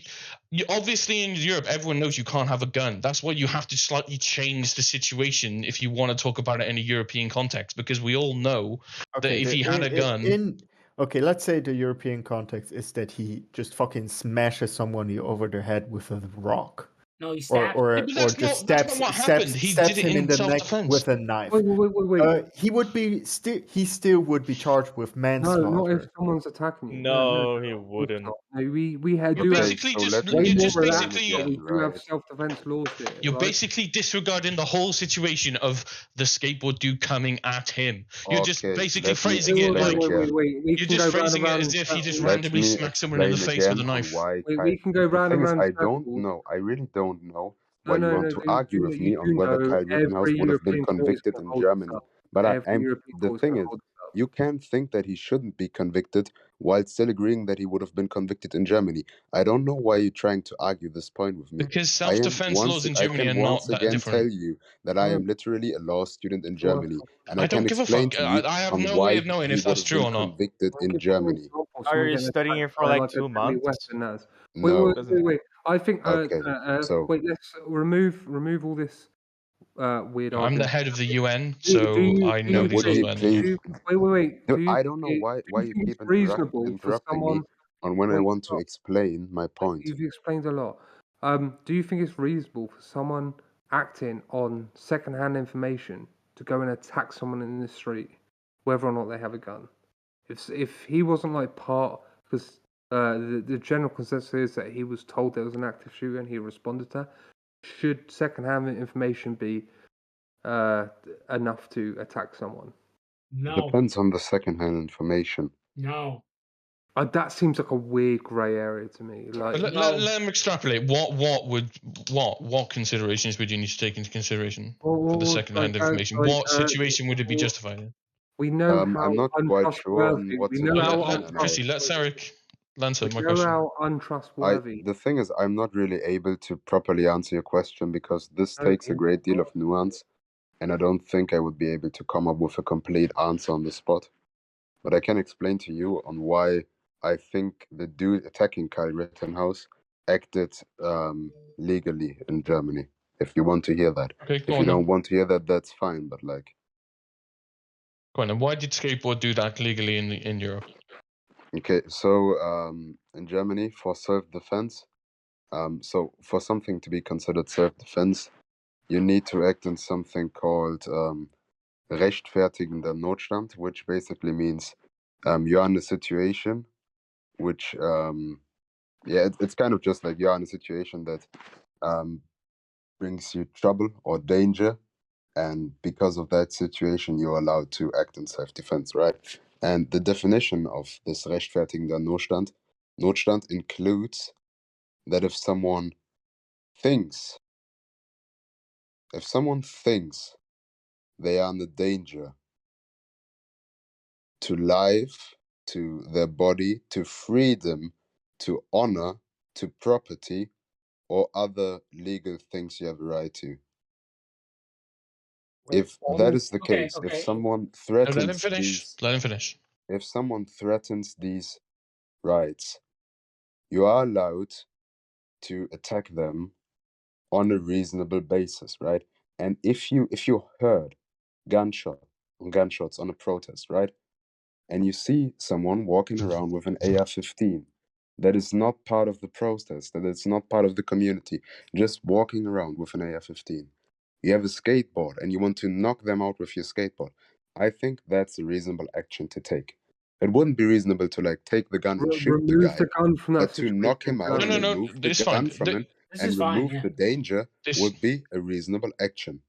obviously in Europe, everyone knows you can't have a gun. That's why you have to slightly change the situation if you want to talk about it in a European context, because we all know that if he had a gun. Okay, let's say the European context is that he just fucking smashes somebody over the head with a rock. No, he stabbed. or that's just not what happened. He stabs did it him in in the neck self-defense. with a knife. Wait. He would be he still would be charged with No, manslaughter. not if someone's attacking you. No, he wouldn't. No, we You're do have basically so just, let me you're just explain basically, again, we do have right? self-defense laws here. you're right? basically disregarding the whole situation of the skateboard dude coming at him. You're just Okay, basically let me phrasing it explain like again. We you're can just go round phrasing and it round as if he just Let randomly me smacked someone in the explain face with a again on knife. why we can go The round thing and is, round I don't circles. know. I really don't know No, why you want to argue with me on whether know Kyle Rittenhouse every would have been European court is convicted going to in hold Germany. itself. But Every European the court is thing going is, to hold itself. you can't think that he shouldn't be convicted while still agreeing that he would have been convicted in Germany. I don't know why you're trying to argue this point with me. Because self-defense laws in Germany I are can not once that again tell different. you that I am literally a law student in Germany, and I I can don't give a explain fuck. to you I have on no why way of knowing he if would that's have true been or not. convicted in Germany. Are you studying it for like 2 months? No. Wait. I think. Okay, so Wait. Let's remove all this weird I'm the argument. head of the UN, Do so you- I do know you these would laws he better than please? you. Wait. Dude, Do you, I don't know why do you you think keep it's reasonable for interrupting me someone? on when I Wait, want to stop. explain my point. You've explained a lot. Do you think it's reasonable for someone acting on secondhand information to go and attack someone in the street, whether or not they have a gun? If he wasn't like part, because the general consensus is that he was told there was an active shooter and he responded to that. Should secondhand information be enough to attack someone? No. Depends on the secondhand information. No. That seems like a weird grey area to me. Like, Let him extrapolate. What considerations would you need to take into consideration for the second-hand information? What situation would it be justified in? We know how I'm not quite sure on what we know how situation. Chrissy, let Sarek answer my we know question. how untrustworthy. The thing is, I'm not really able to properly answer your question because this takes a great deal of nuance, and I don't think I would be able to come up with a complete answer on the spot. But I can explain to you on why I think the dude attacking Kyle Rittenhouse acted legally in Germany. If you want to hear that. Okay, if you don't want to hear that, that's fine. But like, go on. And why did skateboard do that legally in Europe? okay, so in Germany for self-defense, so for something to be considered self-defense, you need to act in something called rechtfertigender Notstand, which basically means you're in a situation which it's kind of just like you're in a situation that brings you trouble or danger, and because of that situation you're allowed to act in self-defense, right? And the definition of this rechtfertigender Notstand includes that if someone thinks they are in a danger to life, to their body, to freedom, to honor, to property, or other legal things you have a right to. If that is the case, if someone threatens let him finish. If someone threatens these rights, you are allowed to attack them on a reasonable basis, right? And if you heard gunshots on a protest, right? And you see someone walking around with an AR-15 that is not part of the protest, that is not part of the community, just walking around with an AR-15. You have a skateboard and you want to knock them out with your skateboard. I think that's a reasonable action to take. It wouldn't be reasonable to like take the gun and shoot the guy, but to knock him out, remove the gun from him, and remove the danger would be a reasonable action.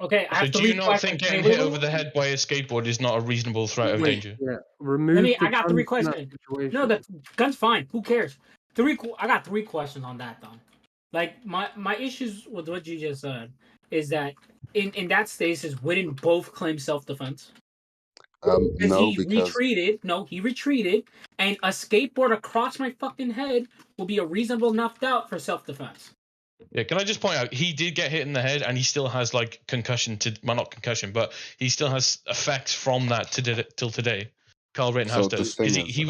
Okay, I have so do you not think getting hit over the head by a skateboard is not a reasonable threat of danger? Yeah, remove. I got 3 questions. No, the gun's fine. Who cares? I got 3 questions on that though. Like my issues with what you just said is that in that stasis, wouldn't both claim self-defense? No, he because retreated, and a skateboard across my fucking head will be a reasonable enough doubt for self-defense. Yeah, can I just point out, he did get hit in the head, and he still has like concussion not concussion, but he still has effects from that till today. Kyle Rittenhouse does. He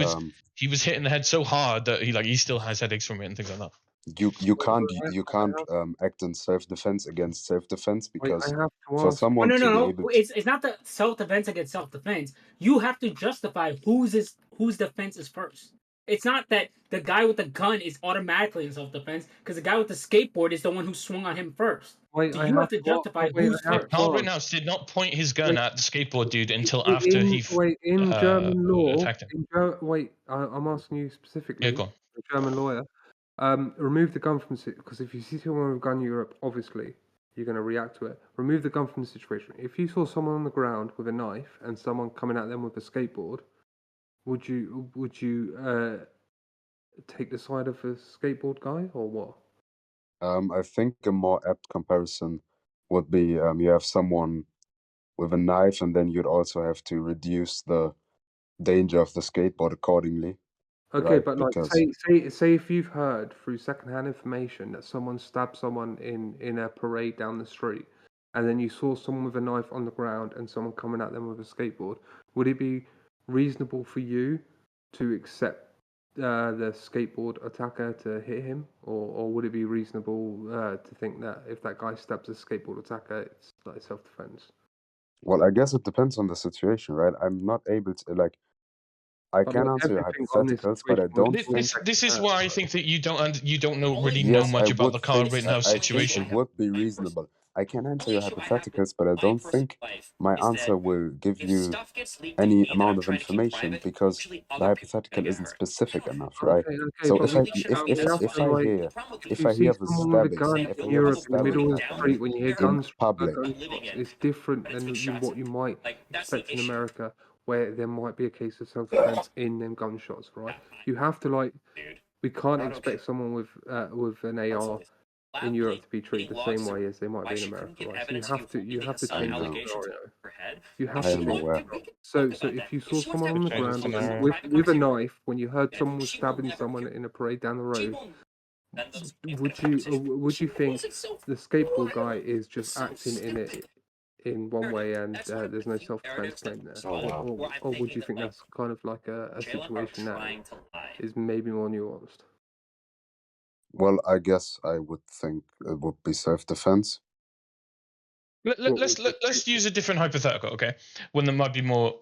was hit in the head so hard that he still has headaches from it and things like that. You can't act in self-defense against self-defense because for someone to be able to... It's not the self-defense against self-defense. You have to justify whose defense is first. It's not that the guy with the gun is automatically in self-defense because the guy with the skateboard is the one who swung on him first. Wait, so you have to justify who's first. Carl Rittenhouse did not point his gun at the skateboard dude until after he in German law. attacked him. I'm asking you specifically. Yeah, go on. A German lawyer. Remove the gun from because if you see someone with a gun in Europe, obviously you're going to react to it. Remove the gun from the situation. If you saw someone on the ground with a knife and someone coming at them with a skateboard, would you take the side of a skateboard guy or what? I think a more apt comparison would be you have someone with a knife, and then you'd also have to reduce the danger of the skateboard accordingly. Okay, right? but like, Because say if you've heard through secondhand information that someone stabbed someone in a parade down the street, and then you saw someone with a knife on the ground and someone coming at them with a skateboard, would it be reasonable for you to accept the skateboard attacker to hit him, or would it be reasonable to think that if that guy stabs a skateboard attacker, it's like self-defense? Well, I guess it depends on the situation, right? I'm not able to like. I But can like answer your everything on this hypotheticals, but I situation don't was think. This is why I think that you don't really Yes, know much I about would the Carl think Rittenhouse I think situation. it would be reasonable. I can answer your hypotheticals, but I don't think my answer will give you any amount of information because the hypothetical isn't specific enough, right? Okay, So but if I we can if enough if to I like hear if if you I see hear the someone with a stabbings, gun if I in hear the Europe in the middle stabbings of the happening street, when you hear in guns public, gunshots, it's different than what you might expect in America, where there might be a case of self-defense in them gunshots, right? You have to like, we can't expect someone with an AR in Europe to be treated the same way as they might be in America, right? So you have to I change the know. scenario. You have I to am change. aware. So if you saw someone on the Change the ground scenario. with a knife, when you heard someone was stabbing someone in a parade down the road, would you think the skateboard guy is just acting in it in one way and there's no self-defense claim there, or would you think that's kind of like a situation that is maybe more nuanced? Well, I guess I would think it would be self-defense. Let's use a different hypothetical, okay? One that might be more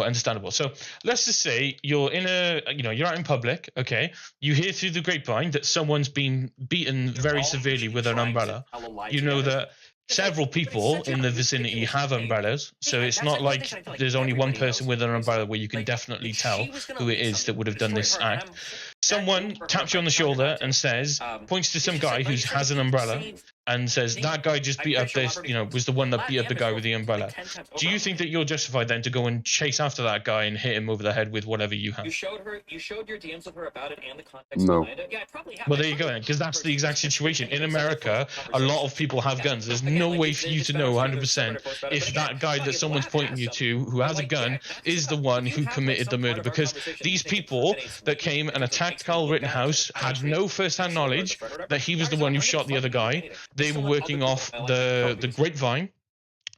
understandable. So let's just say you're you're out in public, okay? You hear through the grapevine that someone's been beaten very severely with an umbrella. You know that several people in the vicinity have umbrellas, so it's not like there's only one person with an umbrella where you can definitely tell who it is that would have done this act. Someone taps you on the shoulder and says, points to some guy who has an umbrella and says, that guy just beat up this, was the one that beat up the guy with the umbrella. Do you think that you're justified then to go and chase after that guy and hit him over the head with whatever you have? You showed your DMs with her about it and the context No. behind it. Yeah, I probably have. Well, there you go then, because that's the exact situation. In America, a lot of people have guns. There's no way for you to know 100% if that guy that someone's pointing you to, who has a gun, is the one who committed the murder. Because these people that came and attacked Carl Rittenhouse had no first-hand knowledge that he was the one who shot the other guy. They were working off the grapevine.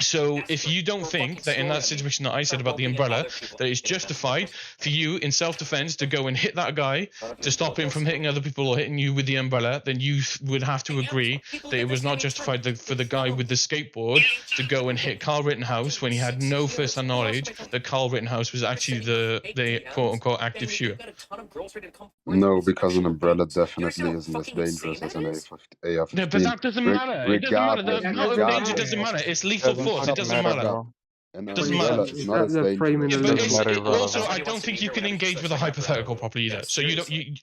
So if you don't think that in that situation that I said about the umbrella, that it's justified for you in self-defense to go and hit that guy to stop him from hitting other people or hitting you with the umbrella, then you would have to agree that it was not justified for the guy with the skateboard to go and hit Carl Rittenhouse when he had no first-hand knowledge that Carl Rittenhouse was actually the quote-unquote active shooter. No, because an umbrella definitely isn't as dangerous as an AR-15. Yeah, but that doesn't matter. It doesn't matter. The amount of danger doesn't matter. It's lethal force. It doesn't matter. An Doesn't umbrella matter. is not as dangerous. Yeah, but also, I don't think you can engage with a hypothetical properly either. So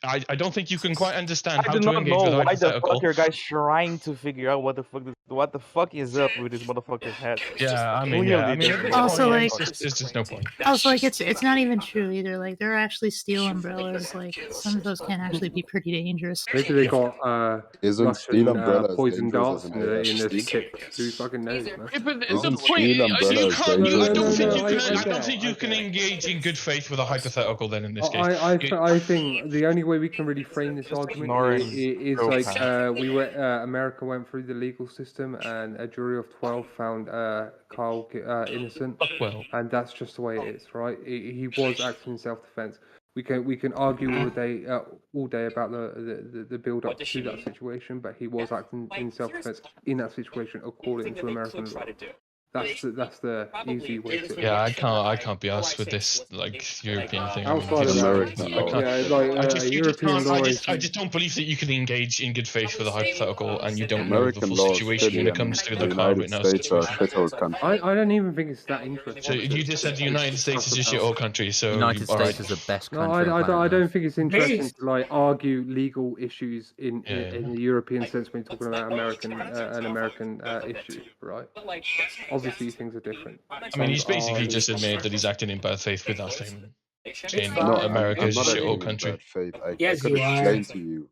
I don't think you can quite understand I how do to not engage with a know why the hypothetical. fuck your guys trying to figure out what the fuck is up with this motherfucker's head. Yeah, I mean, Also, like, there's just no point. Also, like, it's not even true either. Like, there are actually steel umbrellas. Like, some of those can actually be pretty dangerous. Maybe they got Isn't steel umbrella as poison dangerous darts as in an the AR-15? tip. Who fucking knows, man? Yeah, but the Isn't point, steel umbrella you as can't. dangerous I don't think you can engage in good faith with a hypothetical. Then in this case, I think the only way we can really frame this argument is like America went through the legal system and a jury of 12 found Carl innocent, and that's just the way it is, right? He was acting in self-defense. We can argue all day about the build up to that situation, but he was acting in self-defense in that situation according to American law. That's the easy way to. Yeah, I can't be asked with this like European thing. Outside of American that, law. yeah, like European law. I just don't believe that you can engage in good faith with a hypothetical and you don't know the American full law is situation shitty when it and comes to the the Kyle United Rittenhouse States are a situation. shithole country. I don't even think it's that interesting. So you just said the United States is a shithole country. So United all right. States is the best No, country. I don't think it's interesting to like argue legal issues in the European sense when you're talking about an American issue, right? Obviously, things are different. I mean, he's basically just admitted that he's acting in bad faith with that statement. Saying No, America is a I'm not shithole acting in country. bad faith. I Yes, could you are. explain to you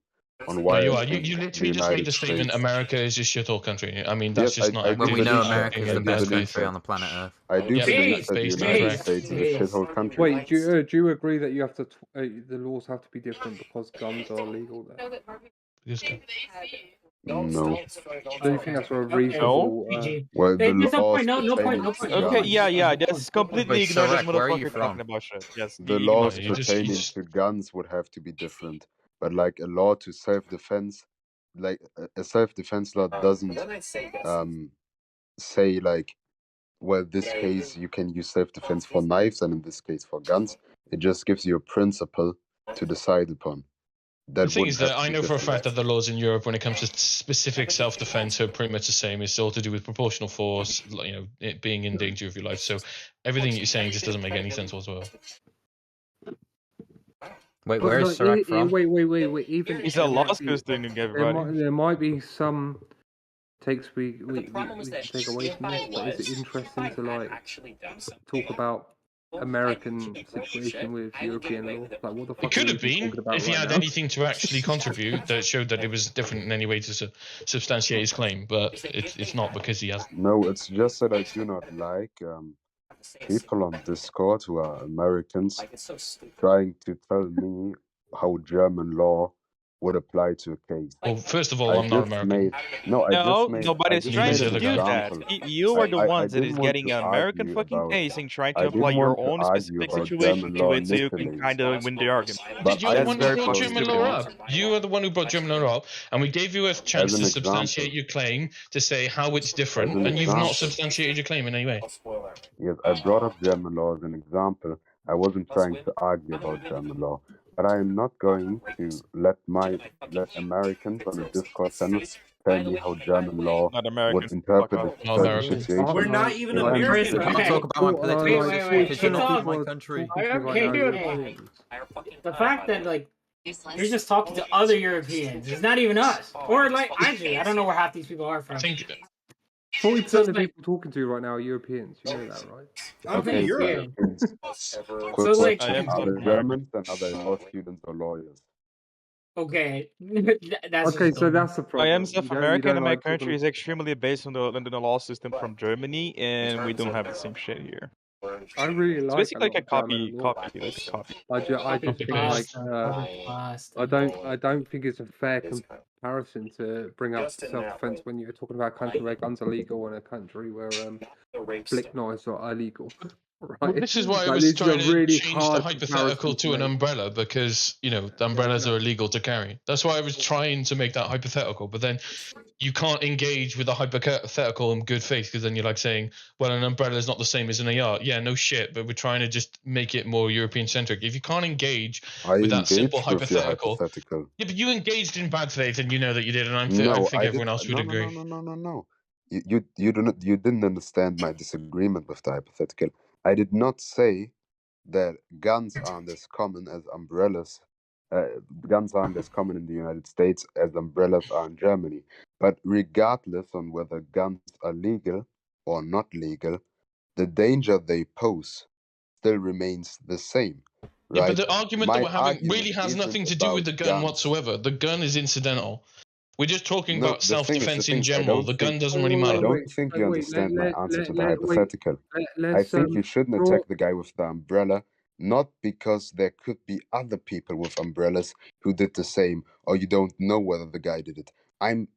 on No, why you I are. think You the literally just made United the statement States. America is a shithole country. I mean, that's Yes, just not I acting. When we do know believe that. America is I the do best believe country that. on the planet Earth. I do Yeah, but believe it's that the based on United fact. States is a shithole country. Wait, do you agree that you have to the laws have to be different because guns are legal there? No. Do you think that's a reasonable? Well, the There's no laws point. No point. pertaining No to point. Okay, guns. yeah, that's completely Wait, ignore this Sarek, where are you motherfucker from? talking about shit. Yes, The ignore laws it. you just- pertaining to guns would have to be different. But like a law to self-defense, like a self-defense law doesn't say like, well, this case you can use self-defense for knives and in this case for guns. It just gives you a principle to decide upon. The thing is that I know for a fact that the laws in Europe, when it comes to specific self-defense, are pretty much the same. It's all to do with proportional force, it being in danger of your life. So everything you're saying just doesn't make any sense whatsoever. Wait, where is Sarek from? Wait. Even He's a law school student, everybody. There might be some takes we can take away from this, but is it interesting to like talk about American situation with European law? Like, what the fuck? It could are have we been talking about if he right had now? anything to actually contribute that showed that it was different in any way to substantiate his claim, but it's not because he has. No, it's just that I do not like people on Discord who are Americans trying to tell me how German law would apply to a case. Well, first of all, I'm not American. Nobody's trying to do that. You are the ones that is getting an American fucking case and trying to apply your own specific situation to it so you can kind of win the argument. You're the one who brought German law up. You are the one who brought German law up, and we gave you a chance to substantiate your claim, to say how it's different, and you've not substantiated your claim in any way. Yes, I brought up German law as an example. I wasn't trying to argue about German law. But I am not going to let Americans on a Discord channel tell me how German law would interpret a certain situation. We're not even American. I'll talk about my political my country. Okay. The fact that like you're just talking to other Europeans, it's not even us. Or like actually, I don't know where half these people are from. 40% of the people talking to you right now are Europeans. You know that, right? Okay, European. So like, are they Germans and are they law students or lawyers? Okay, that's okay. So that's the problem. I am South American, and my country is extremely based on the law system from Germany, and we don't have the same shit here. I really like. It's basically like a copy. I just think like I don't think it's a fair comparison to bring up self-defense when you're talking about a country where guns are legal and a country where flick knives are illegal. Right? Well, this is why I was trying to change the hypothetical to an umbrella, because the umbrellas are illegal to carry. That's why I was trying to make that hypothetical, but then you can't engage with a hypothetical in good faith, because then you're like saying, well, an umbrella is not the same as an AR. Yeah, no shit, but we're trying to just make it more European-centric. If you can't engage with that simple hypothetical... Yeah, but you engaged in bad faith, and you know that you did, and I think everyone else would agree. No. You didn't understand my disagreement with the hypothetical. I did not say that guns aren't as common as umbrellas. Guns aren't as common in the United States as umbrellas are in Germany. But regardless on whether guns are legal or not legal, the danger they pose still remains the same. Right? Yeah, but the argument that we're having really has nothing to do with the gun whatsoever. The gun is incidental. We're just talking about self-defense in general. The gun doesn't really matter. I don't think you understand my answer to the hypothetical. I think you shouldn't attack the guy with the umbrella, not because there could be other people with umbrellas who did the same, or you don't know whether the guy did it. I'm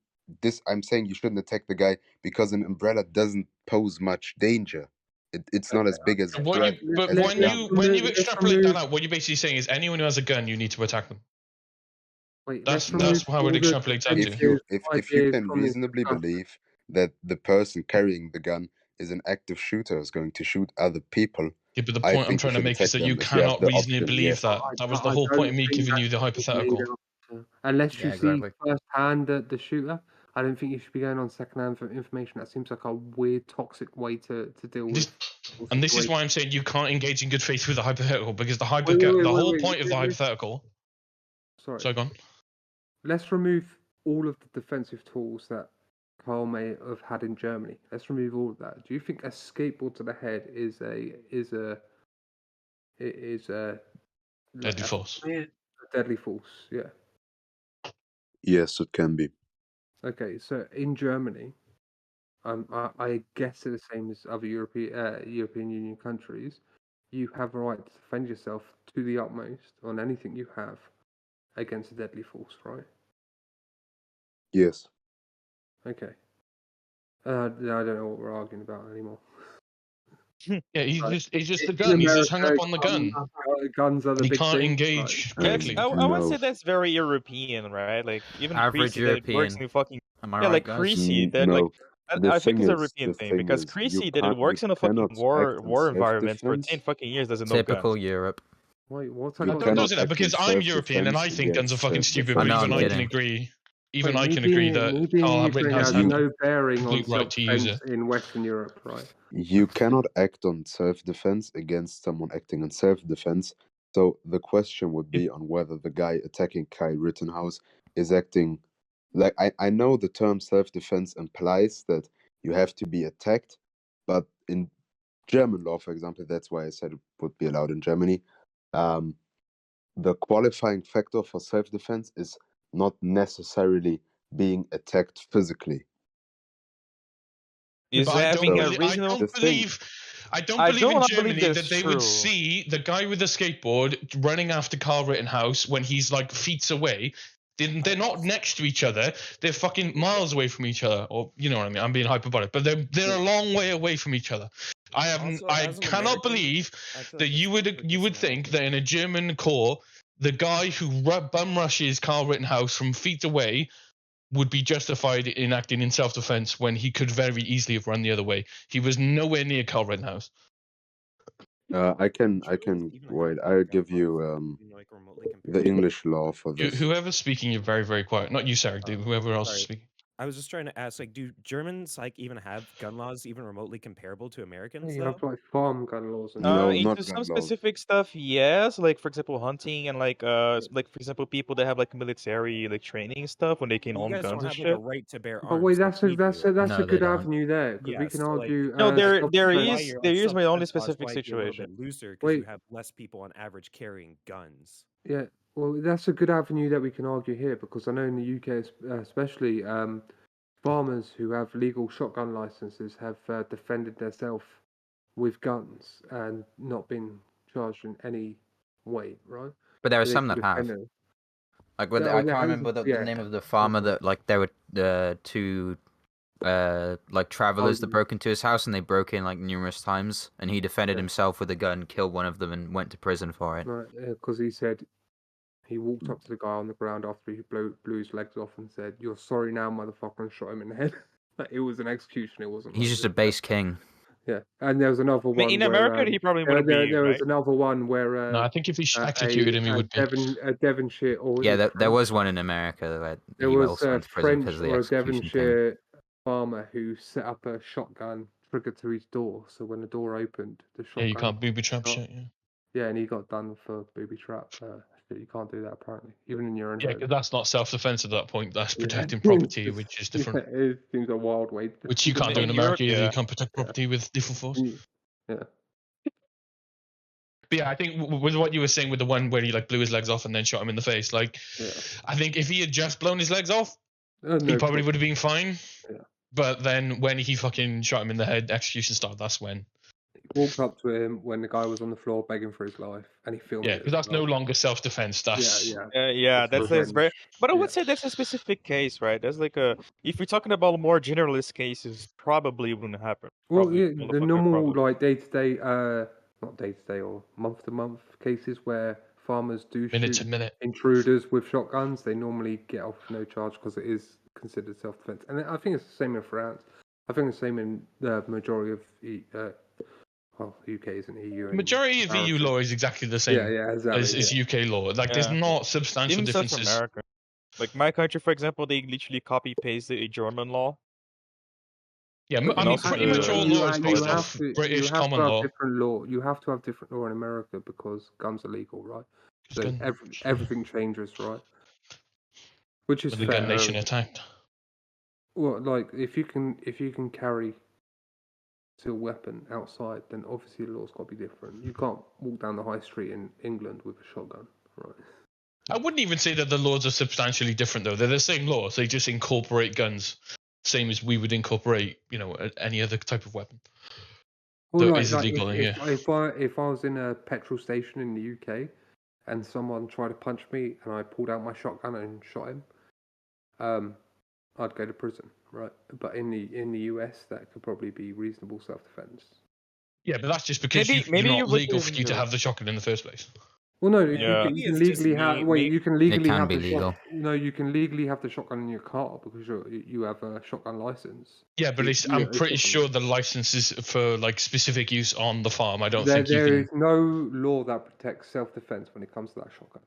saying you shouldn't attack the guy because an umbrella doesn't pose much danger. It's not as big as a threat. But when you extrapolate that out, what you're basically saying is anyone who has a gun, you need to attack them. Wait, that's how it extrapolates out to. If you can reasonably believe that the person carrying the gun is an active shooter is going to shoot other people. Yeah, but the I point I'm think trying to should make is attack that you them if you have cannot the reasonably option. believe Yes. that. That was the I whole point of don't me think giving you the that's the lead hypothetical. answer. Unless you Yeah, see exactly. firsthand the shooter, I don't think you should be going on secondhand information. That seems like a weird, toxic way to deal with. And this is why I'm saying you can't engage in good faith with the hypothetical, because the Wait, whole wait, point of the let's- hypothetical. Sorry. So go on. Let's remove all of the defensive tools that Carl may have had in Germany. Let's remove all of that. Do you think a skateboard to the head is a Deadly force? A deadly force, yeah. Yes, it can be. Okay, so in Germany, I guess they're the same as other European Union countries. You have a right to defend yourself to the utmost on anything you have against a deadly force, right? Yes. Okay. I don't know what we're arguing about anymore. Yeah, he's just the gun. He's just hung up on the gun. Guns are the He big can't thing. engage Yeah, correctly. I would say that's very European, right? Like even Average Creasy that works European. in fucking Am I yeah, right, like guys? Creasy that No. like The I think thing it's a is, European the thing thing because is, Creasy you that it can't, works you in a fucking cannot war act in environment for self-defense. 10 fucking years doesn't know Typical guns. Europe. Wait, what's You I Don't cannot say that, act in because I'm European and I self-defense think guns are against fucking stupid. self-defense, But I know, even I'm I right? can kidding. agree. Even Wait, I me can agree being that me being Carl Ukraine Rittenhouse has had no bearing on complete right to use self-defense it. in Western Europe, right? You cannot act on self-defense against someone acting on self-defense. So the question would be on whether the guy attacking Kai Rittenhouse is acting like I know the term self-defense implies that you have to be attacked, but in German law, for example, that's why I said it would be allowed in Germany. The qualifying factor for self-defense is not necessarily being attacked physically. Is But having a So I reasonable don't believe I in don't believe Germany that's that they true. would see the guy with the skateboard running after Carl Rittenhouse when he's like feet away. They're not next to each other. They're fucking miles away from each other. Or you know what I mean? I'm being hyperbolic, but they're a long way away from each other. I cannot believe that you would think that in a German court, the guy who bum rushes Carl Rittenhouse from feet away would be justified in acting in self-defense when he could very easily have run the other way. He was nowhere near Carl Rittenhouse. I can wait. I'll give you the English law for this. Whoever's speaking, you're very, very quiet. Not you, Sarah. Whoever else is speaking. I was just trying to ask, like, do Germans like even have gun laws even remotely comparable to Americans? You Though? have like farm gun laws and No, Into not some gun laws. specific stuff, yes. Like for example, hunting and like for example, people that have like military like training stuff when they can You own guys guns don't and have like a shit. right to bear arms. But wait, like that's we do. a No, they good don't. avenue there because we Yes, can so, like, argue. No, there self-defense. is my only self-defense laws specific might be a little situation. bit looser because Wait. you have less people on average carrying guns. Yeah, well, that's a good avenue that we can argue here because I know in the UK, especially, farmers who have legal shotgun licenses have defended themselves with guns and not been charged in any way, right? But there are So they some can that have. defend them. Like, with Yeah, I yeah, can't remember the yeah. name of the farmer that, like, there were two, like, travelers that broke into his house, and they broke in, like, numerous times, and he defended himself with a gun, killed one of them, and went to prison for it. Right, because he said he walked up to the guy on the ground after he blew his legs off and said, "You're sorry now, motherfucker," and shot him in the head. Like, it was an execution. It wasn't. He's like just a this. base king. Yeah, and there was another one. In where, America, he probably wouldn't be, There was right? another one where. No, I think if he executed him, he would be. A Devonshire or Yeah, there was one in America where there he was also a went to prison French because of the or a execution thing. Devonshire farmer who set up a shotgun trigger to his door. So when the door opened, the shotgun. Yeah, you can't booby trap shit. Yeah. Yeah, and he got done for booby trap. Shit, you can't do that apparently, even in your own Yeah, home. because that's not self-defense at that point. That's protecting property, which is different. Yeah, it seems a wild way. Which you can't do in America either. You can't protect property with lethal force. Yeah. But yeah, I think with what you were saying with the one where he like blew his legs off and then shot him in the face, like, I think if he had just blown his legs off, he probably would have been fine. Yeah. But then when he fucking shot him in the head, execution started. That's when. He walked up to him when the guy was on the floor begging for his life, and he filmed it. Yeah, because that's no longer self-defense. That's that's very. But I would say that's a specific case, right? That's like a. If you're talking about more generalist cases, probably wouldn't happen. Well, yeah, the normal like day-to-day, not day-to-day or month-to-month cases where farmers do shoot intruders with shotguns, they normally get off no charge because it is considered self-defense. And I think it's the same in France. I think the same in the majority of UK isn't EU. Majority of EU law is exactly the same exactly, as UK law. Like, there's not substantial Even South differences. America. Like my country, for example, they literally copy paste the German law. Yeah, I mean, pretty much all law is based off British common law. Different law. You have to have different law in America because guns are legal, right? So everything changes, right? Which is the fair. gun nation attacked. Well, like if you can carry a weapon outside, then obviously the law's got to be different. You can't walk down the high street in England with a shotgun, right? I wouldn't even say that the laws are substantially different, though. They're the same laws. They just incorporate guns, same as we would incorporate, any other type of weapon. Well, that is illegal here. If I was in a petrol station in the UK and someone tried to punch me and I pulled out my shotgun and shot him, I'd go to prison, right? But in the US, that could probably be reasonable self-defense. Yeah, but that's just because it's not legal for you to have the shotgun in the first place. Well, no, you can legally have. Wait, you can legally have the legal. No, you can legally have the shotgun in your car because you have a shotgun license. Yeah, but I'm pretty sure the license is for like specific use on the farm. I don't think there is no law that protects self-defense when it comes to that shotgun.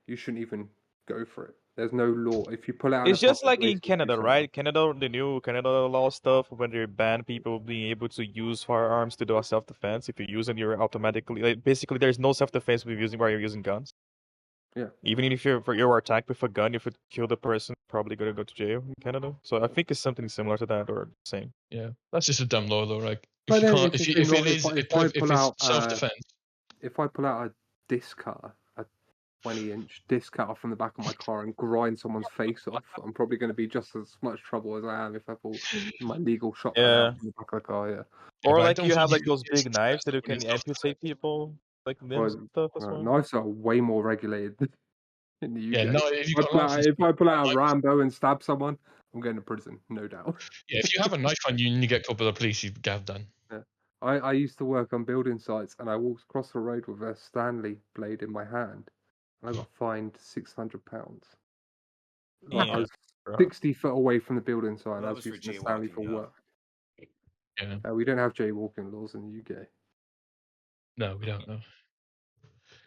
You shouldn't even go for it. There's no law. If you pull out, it's just like in Canada, right? Canada, the new Canada law stuff, when they ban people being able to use firearms to do a self-defense. If you use it, you're automatically basically there's no self-defense with using while you're using guns. Yeah. Even if you're attacked with a gun, if you kill the person, probably gonna go to jail in Canada. So I think it's something similar to that or the same. Yeah, that's just a dumb law, though. Like, if it's self-defense. If I pull out a disc cutter, 20-inch disc cutter from the back of my car and grind someone's face off, I'm probably going to be just as much trouble as I am if I pull my legal shotgun out from the back of the car. Yeah. Or like you have like those big knives that you can amputate people, like limbs and stuff as well. Knives are way more regulated in the UK. Yeah, no, if I pull out a Rambo and stab someone, I'm going to prison, no doubt. Yeah, if you have a knife on you and you get caught by the police, you get done. Yeah. I used to work on building sites and I walked across the road with a Stanley blade in my hand. I got fined £600. I was 60 foot away from the building site and I was using the Stanley for work. Yeah. We don't have jaywalking laws in the UK. No, we don't. No.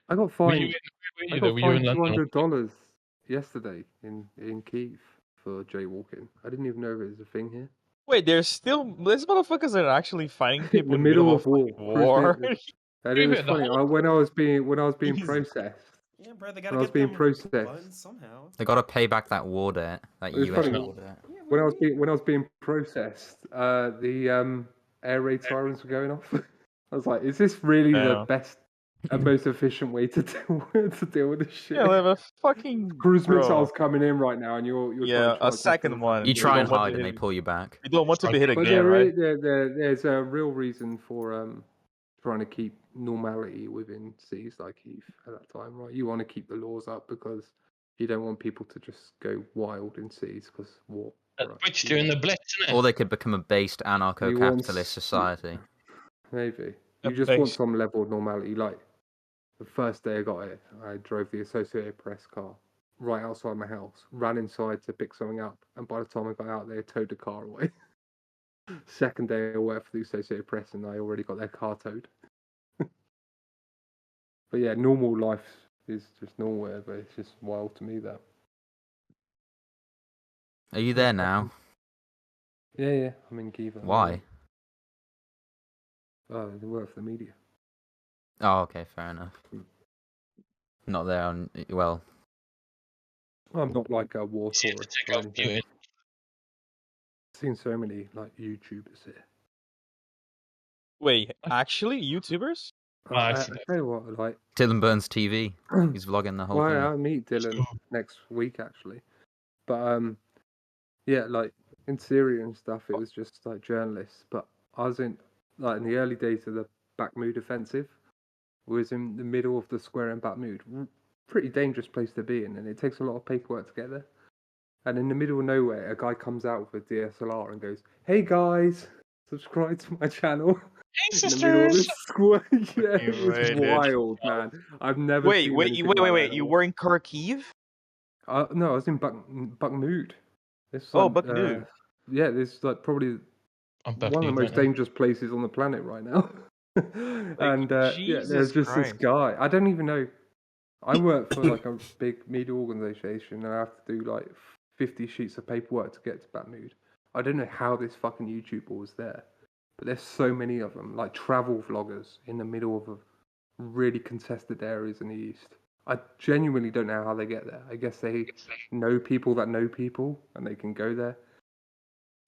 I got fined. I got fined $200 yesterday in Kiev for jaywalking. I didn't even know it was a thing here. Wait, these motherfuckers are actually fighting people in the middle of war. That is funny. When I was being processed. Yeah, bro, they gotta get being processed somehow. They gotta pay back that war debt, that US war debt. When I was being processed, the air raid sirens were going off. I was like, is this really the best and most efficient way to deal with this shit? Yeah, they have a fucking cruise missiles coming in right now, and you're a second one. You try and hide, and they pull you back. You don't want to be hit again, right? There's a real reason for trying to keep normality within cities like Kiev at that time, right? You want to keep the laws up because you don't want people to just go wild in cities because war. Which doing the blitz, isn't it? Or they could become a based anarcho-capitalist society. Maybe. You just want some level of normality. Like the first day I got it, I drove the Associated Press car right outside my house, ran inside to pick something up, and by the time I got out there, towed the car away. Second day I worked for the Associated Press and I already got their car towed. But yeah, normal life is just normal, but it's just wild to me that. Are you there now? Yeah, I'm in Kiev. Why? Oh, they work for the media. Oh, okay, fair enough. Not there on, well... I'm not like a war tourist. I've seen so many like YouTubers here. Wait, actually, YouTubers? I tell you what, like Dylan Burns TV. He's vlogging the whole thing. I'll meet Dylan next week actually. But yeah, like in Syria and stuff, it was just like journalists. But I was in the early days of the Bakhmut offensive. Was in the middle of the square in Bakhmut. Pretty dangerous place to be in, and it takes a lot of paperwork to get there. And in the middle of nowhere, a guy comes out with a DSLR and goes, "Hey guys, subscribe to my channel." Hey sisters! Yeah, it was wild, man. I've never. Wait! You were in Kharkiv? No, I was in Bakhmut. Bakhmut. Yeah, this is like probably back one to of you, the most Brenton. dangerous places on the planet right now. And yeah, Jesus there's just this Christ. guy. I don't even know. I work for like a big media organization, and I have to do like 50 sheets of paperwork to get to Batmood. I don't know how this fucking YouTuber was there, but there's so many of them, like travel vloggers in the middle of a really contested areas in the East. I genuinely don't know how they get there. I guess they know people that know people, and they can go there.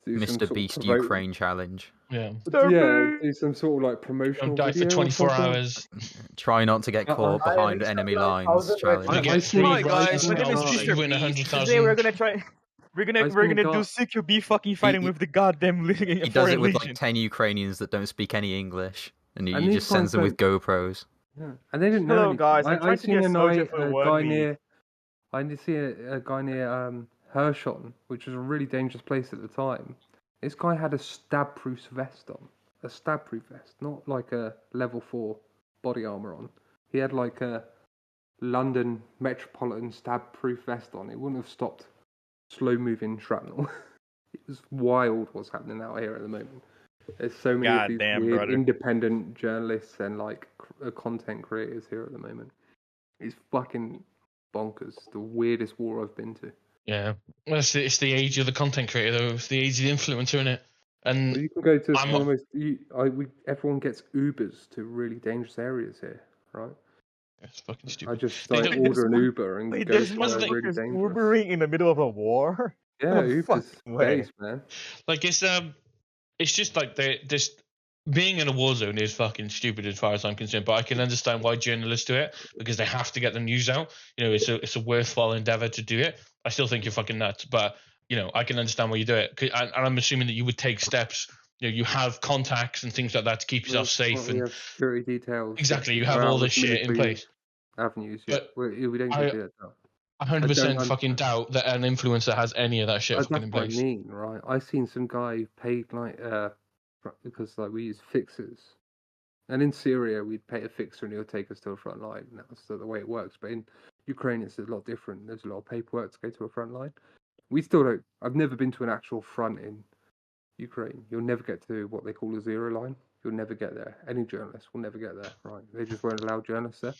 Do some Mr. sort of Beast promote- Ukraine challenge. Yeah. Yeah, do some sort of like promotional Don't die for video or 24 something. hours. Try not to get caught behind enemy lines. Challenge. To get seen- 3 I guys, seen my name is guys- Mr. you win Beast. 100,000. Today we're gonna try. We're gonna do CQB fucking fighting with the goddamn He does it with like 10 Ukrainians that don't speak any English, and he And just these sends them guys with GoPros. Yeah, and they didn't know Hello, anything. guys, I'm I trying to seen get a soldier night for a 1 guy week. near. I did see a guy near Hershon, which was a really dangerous place at the time. This guy had a stab-proof vest on, a stab-proof vest, not like a level 4 body armor on. He had like a London Metropolitan stab-proof vest on. It wouldn't have stopped slow-moving shrapnel. It was wild what's happening out here at the moment. There's so many of these Goddamn, weird brother. independent journalists and like content creators here at the moment. It's fucking bonkers. The weirdest war I've been to. Yeah. Well, it's the age of the content creator, though. It's the age of the influencer, innit? And But you can go to I'm some of the most. Everyone gets Ubers to really dangerous areas here, right? It's fucking I stupid. just They like don't- order an Uber and Wait, go there's somewhere motherfuckers really dangerous. Ubering in the middle of a war? Yeah, No Uber's fucking way. base, man. Like it's just like this being in a war zone is fucking stupid as far as I'm concerned. But I can understand why journalists do it because they have to get the news out. You know, it's a worthwhile endeavor to do it. I still think you're fucking nuts, but you know, I can understand why you do it. And I'm assuming that you would take steps. You know, you have contacts and things like that to keep yourself safe. We And have security details. exactly, you We're have out all with this shit in military place. Avenues, yeah. But We don't I- get that. 100% fucking doubt that an influencer has any of that shit fucking That's in what I place. mean, right? I seen some guy paid like because like we use fixers, and in Syria we'd pay a fixer and he'll take us to a front line. And that's the way it works. But in Ukraine it's a lot different. There's a lot of paperwork to go to a front line. We still don't. I've never been to an actual front in Ukraine. You'll never get to what they call a zero line. You'll never get there. Any journalist will never get there. Right? They just won't allow journalists there.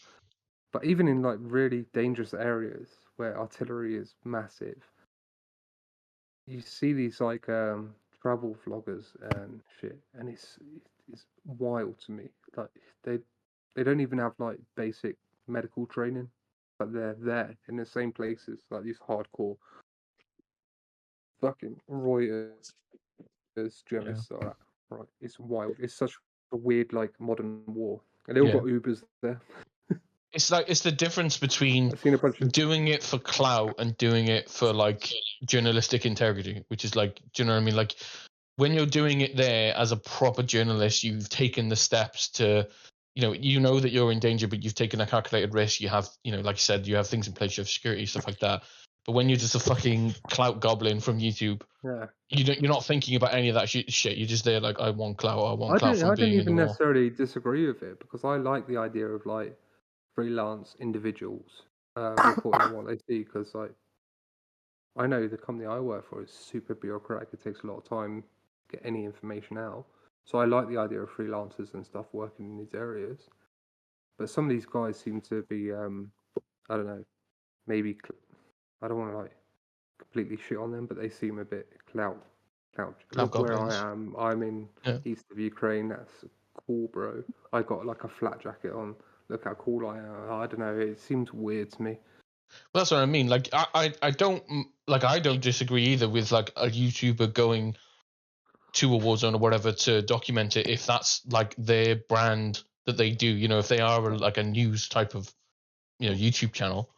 But even in like really dangerous areas where artillery is massive, you see these like travel vloggers and shit, and it's wild to me. Like they don't even have like basic medical training, but they're there in the same places like these hardcore fucking Reuters journalists are at. Right? It's wild. It's such a weird like modern war, and they all got Ubers there. It's like it's the difference between doing it for clout and doing it for like journalistic integrity, which is like, do you know what I mean? Like when you're doing it there as a proper journalist, you've taken the steps to, you know that you're in danger, but you've taken a calculated risk. You have, like you said, you have things in place, you have security, stuff like that. But when you're just a fucking clout goblin from YouTube, you're not thinking about any of that shit. You're just there like, I want clout, I want clout from I don't being in the even war. necessarily disagree with it because I like the idea of like freelance individuals reporting on what they see because like I know the company I work for is super bureaucratic. It takes a lot of time to get any information out. So I like the idea of freelancers and stuff working in these areas. But some of these guys seem to be, I don't know, maybe I don't want to like completely shit on them, but they seem a bit clout. Look where goblins. I am. I'm in east of Ukraine. That's cool, bro. I got like a flat jacket on. Look how cool I am. I don't know. It seems weird to me. Well, that's what I mean. Like, I don't disagree either with like a YouTuber going to a war zone or whatever to document it if that's like their brand that they do. If they are like a news type of YouTube channel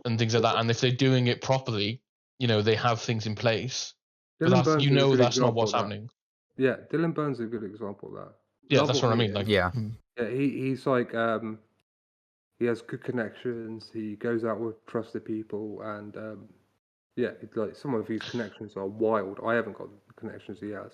and things like that, and if they're doing it properly, they have things in place. But Dylan Burns is a good that's not example what's of that. happening. Yeah, Dylan Burns is a good example of that. Yeah, Love that's what I he mean. is. Like, yeah, he's like he has good connections. He goes out with trusted people, and like some of his connections are wild. I haven't got the connections he has,